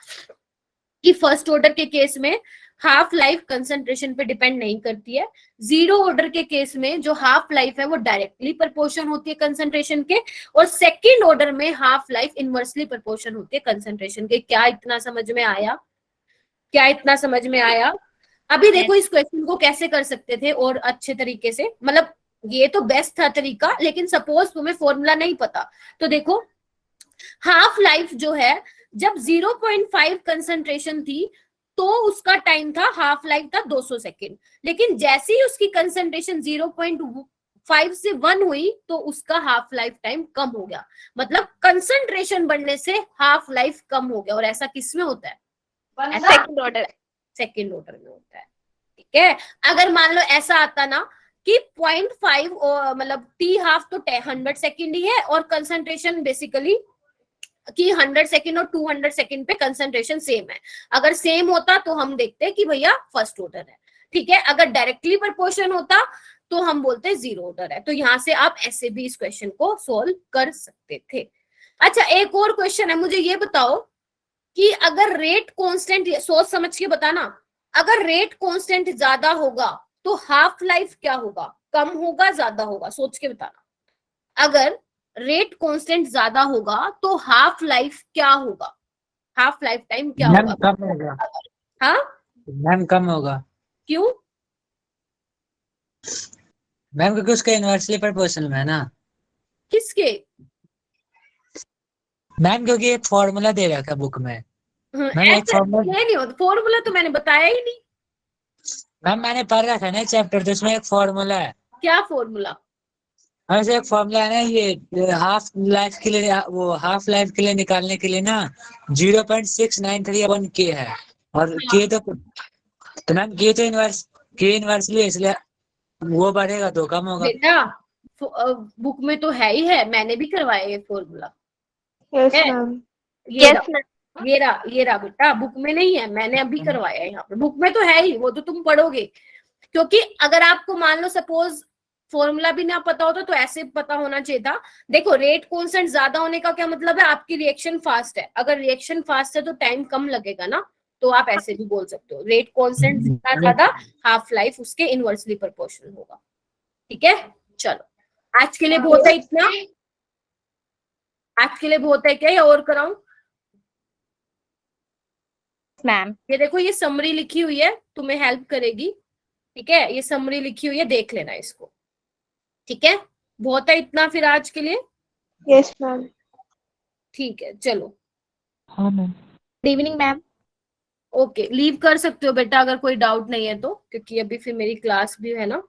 कि फर्स्ट ऑर्डर के केस में हाफ लाइफ कंसंट्रेशन पे डिपेंड नहीं करती है। जीरो ऑर्डर के केस में जो हाफ लाइफ है वो डायरेक्टली प्रोपोर्शन होती है कंसंट्रेशन के, और सेकंड ऑर्डर में हाफ लाइफ इनवर्सली प्रोपोर्शन होती है कंसंट्रेशन के। क्या इतना समझ में आया? क्या इतना समझ में आया? अभी देखो इस क्वेश्चन को कैसे कर सकते थे और अच्छे तरीके से, मतलब ये तो बेस्ट था तरीका, लेकिन सपोज तुम्हें फॉर्मूला नहीं पता, तो देखो हाफ लाइफ जो है, जब 0.5 कंसंट्रेशन थी तो उसका टाइम था, हाफ लाइफ था 200 सेकेंड, लेकिन जैसे ही उसकी कंसंट्रेशन 0.5 से 1 हुई तो उसका हाफ लाइफ टाइम कम हो गया। मतलब कंसंट्रेशन बढ़ने से हाफ लाइफ कम हो गया। और ऐसा किस में होता है? सेकंड ऑर्डर में होता है। ठीक है, अगर मान लो ऐसा आता ना कि 0.5 मतलब टी हाफ तो 100 सेकेंड ही है, और कंसंट्रेशन बेसिकली कि 100 सेकेंड और 200 सेकेंड पे कंसंट्रेशन सेम है, अगर सेम होता तो हम देखते कि भैया फर्स्ट ऑर्डर है। ठीक है, अगर डायरेक्टली प्रोपोर्शन होता तो हम बोलते जीरो ऑर्डर है। तो यहाँ से आप ऐसे भी इस क्वेश्चन को सोल्व कर सकते थे। अच्छा, एक और क्वेश्चन है, मुझे ये बताओ कि अगर रेट कांस्टेंट, सोच समझ के बताना, अगर रेट कांस्टेंट ज्यादा होगा तो हाफ लाइफ क्या होगा? कम होगा, ज्यादा होगा? सोच के बताना। अगर रेट कांस्टेंट ज्यादा होगा तो हाफ लाइफ क्या होगा? हाफ लाइफ टाइम क्या होगा? कम होगा। हाँ मैम कम होगा। क्यों? मैम क्योंकि उसका इनवर्सली प्रोपोर्शनल में है ना। किसके? मैम क्योंकि एक फॉर्मूला दे रखा है बुक में। मैम एक ऐसा नहीं होता, फॉर्मूला तो मैंने बताया ही नहीं। मैम मैंने पढ़ रखा है ना चैप्टर, तो उसमें एक फॉर्मूला है। क्या फॉर्मूला? वैसे एक फॉर्मूला है ना, ये हाफ लाइफ के लिए, वो हाफ लाइफ के लिए निकालने के लिए ना 0.693 है, और के तो मैम के तो इनवर्सली है, इसलिए वो बढ़ेगा तो कम होगा। बेटा बुक में तो है ही है, मैंने भी करवाया ये फॉर्मूला। Yes ma'am. ये रहा बेटा, बुक में नहीं है, मैंने अभी करवाया है यहाँ पे। बुक में तो है ही, वो तो तुम पढ़ोगे, क्योंकि अगर आपको मान लो सपोज फॉर्मूला भी ना पता होता तो ऐसे पता होना चाहिए था। देखो रेट कांस्टेंट ज्यादा होने का क्या मतलब है, आपकी रिएक्शन फास्ट है, अगर रिएक्शन फास्ट है तो टाइम कम लगेगा ना, तो आप ऐसे भी बोल सकते हो रेट कांस्टेंट जितना ज्यादा हाफ लाइफ उसके इनवर्सली प्रोपोर्शनल होगा। ठीक है, चलो आज के लिए बहुत है इतना, आज के लिए बहुत है क्या, या और कराऊं? मैम ये देखो ये समरी लिखी हुई है, तुम्हें हेल्प करेगी। ठीक है, ये समरी लिखी हुई है, देख लेना इसको। ठीक है, बहुत है इतना फिर आज के लिए। Yes ma'am. ठीक है, चलो हाँ ma'am. Good evening ma'am. Okay, leave कर सकते हो बेटा अगर कोई डाउट नहीं है तो, क्योंकि अभी फिर मेरी क्लास भी है ना।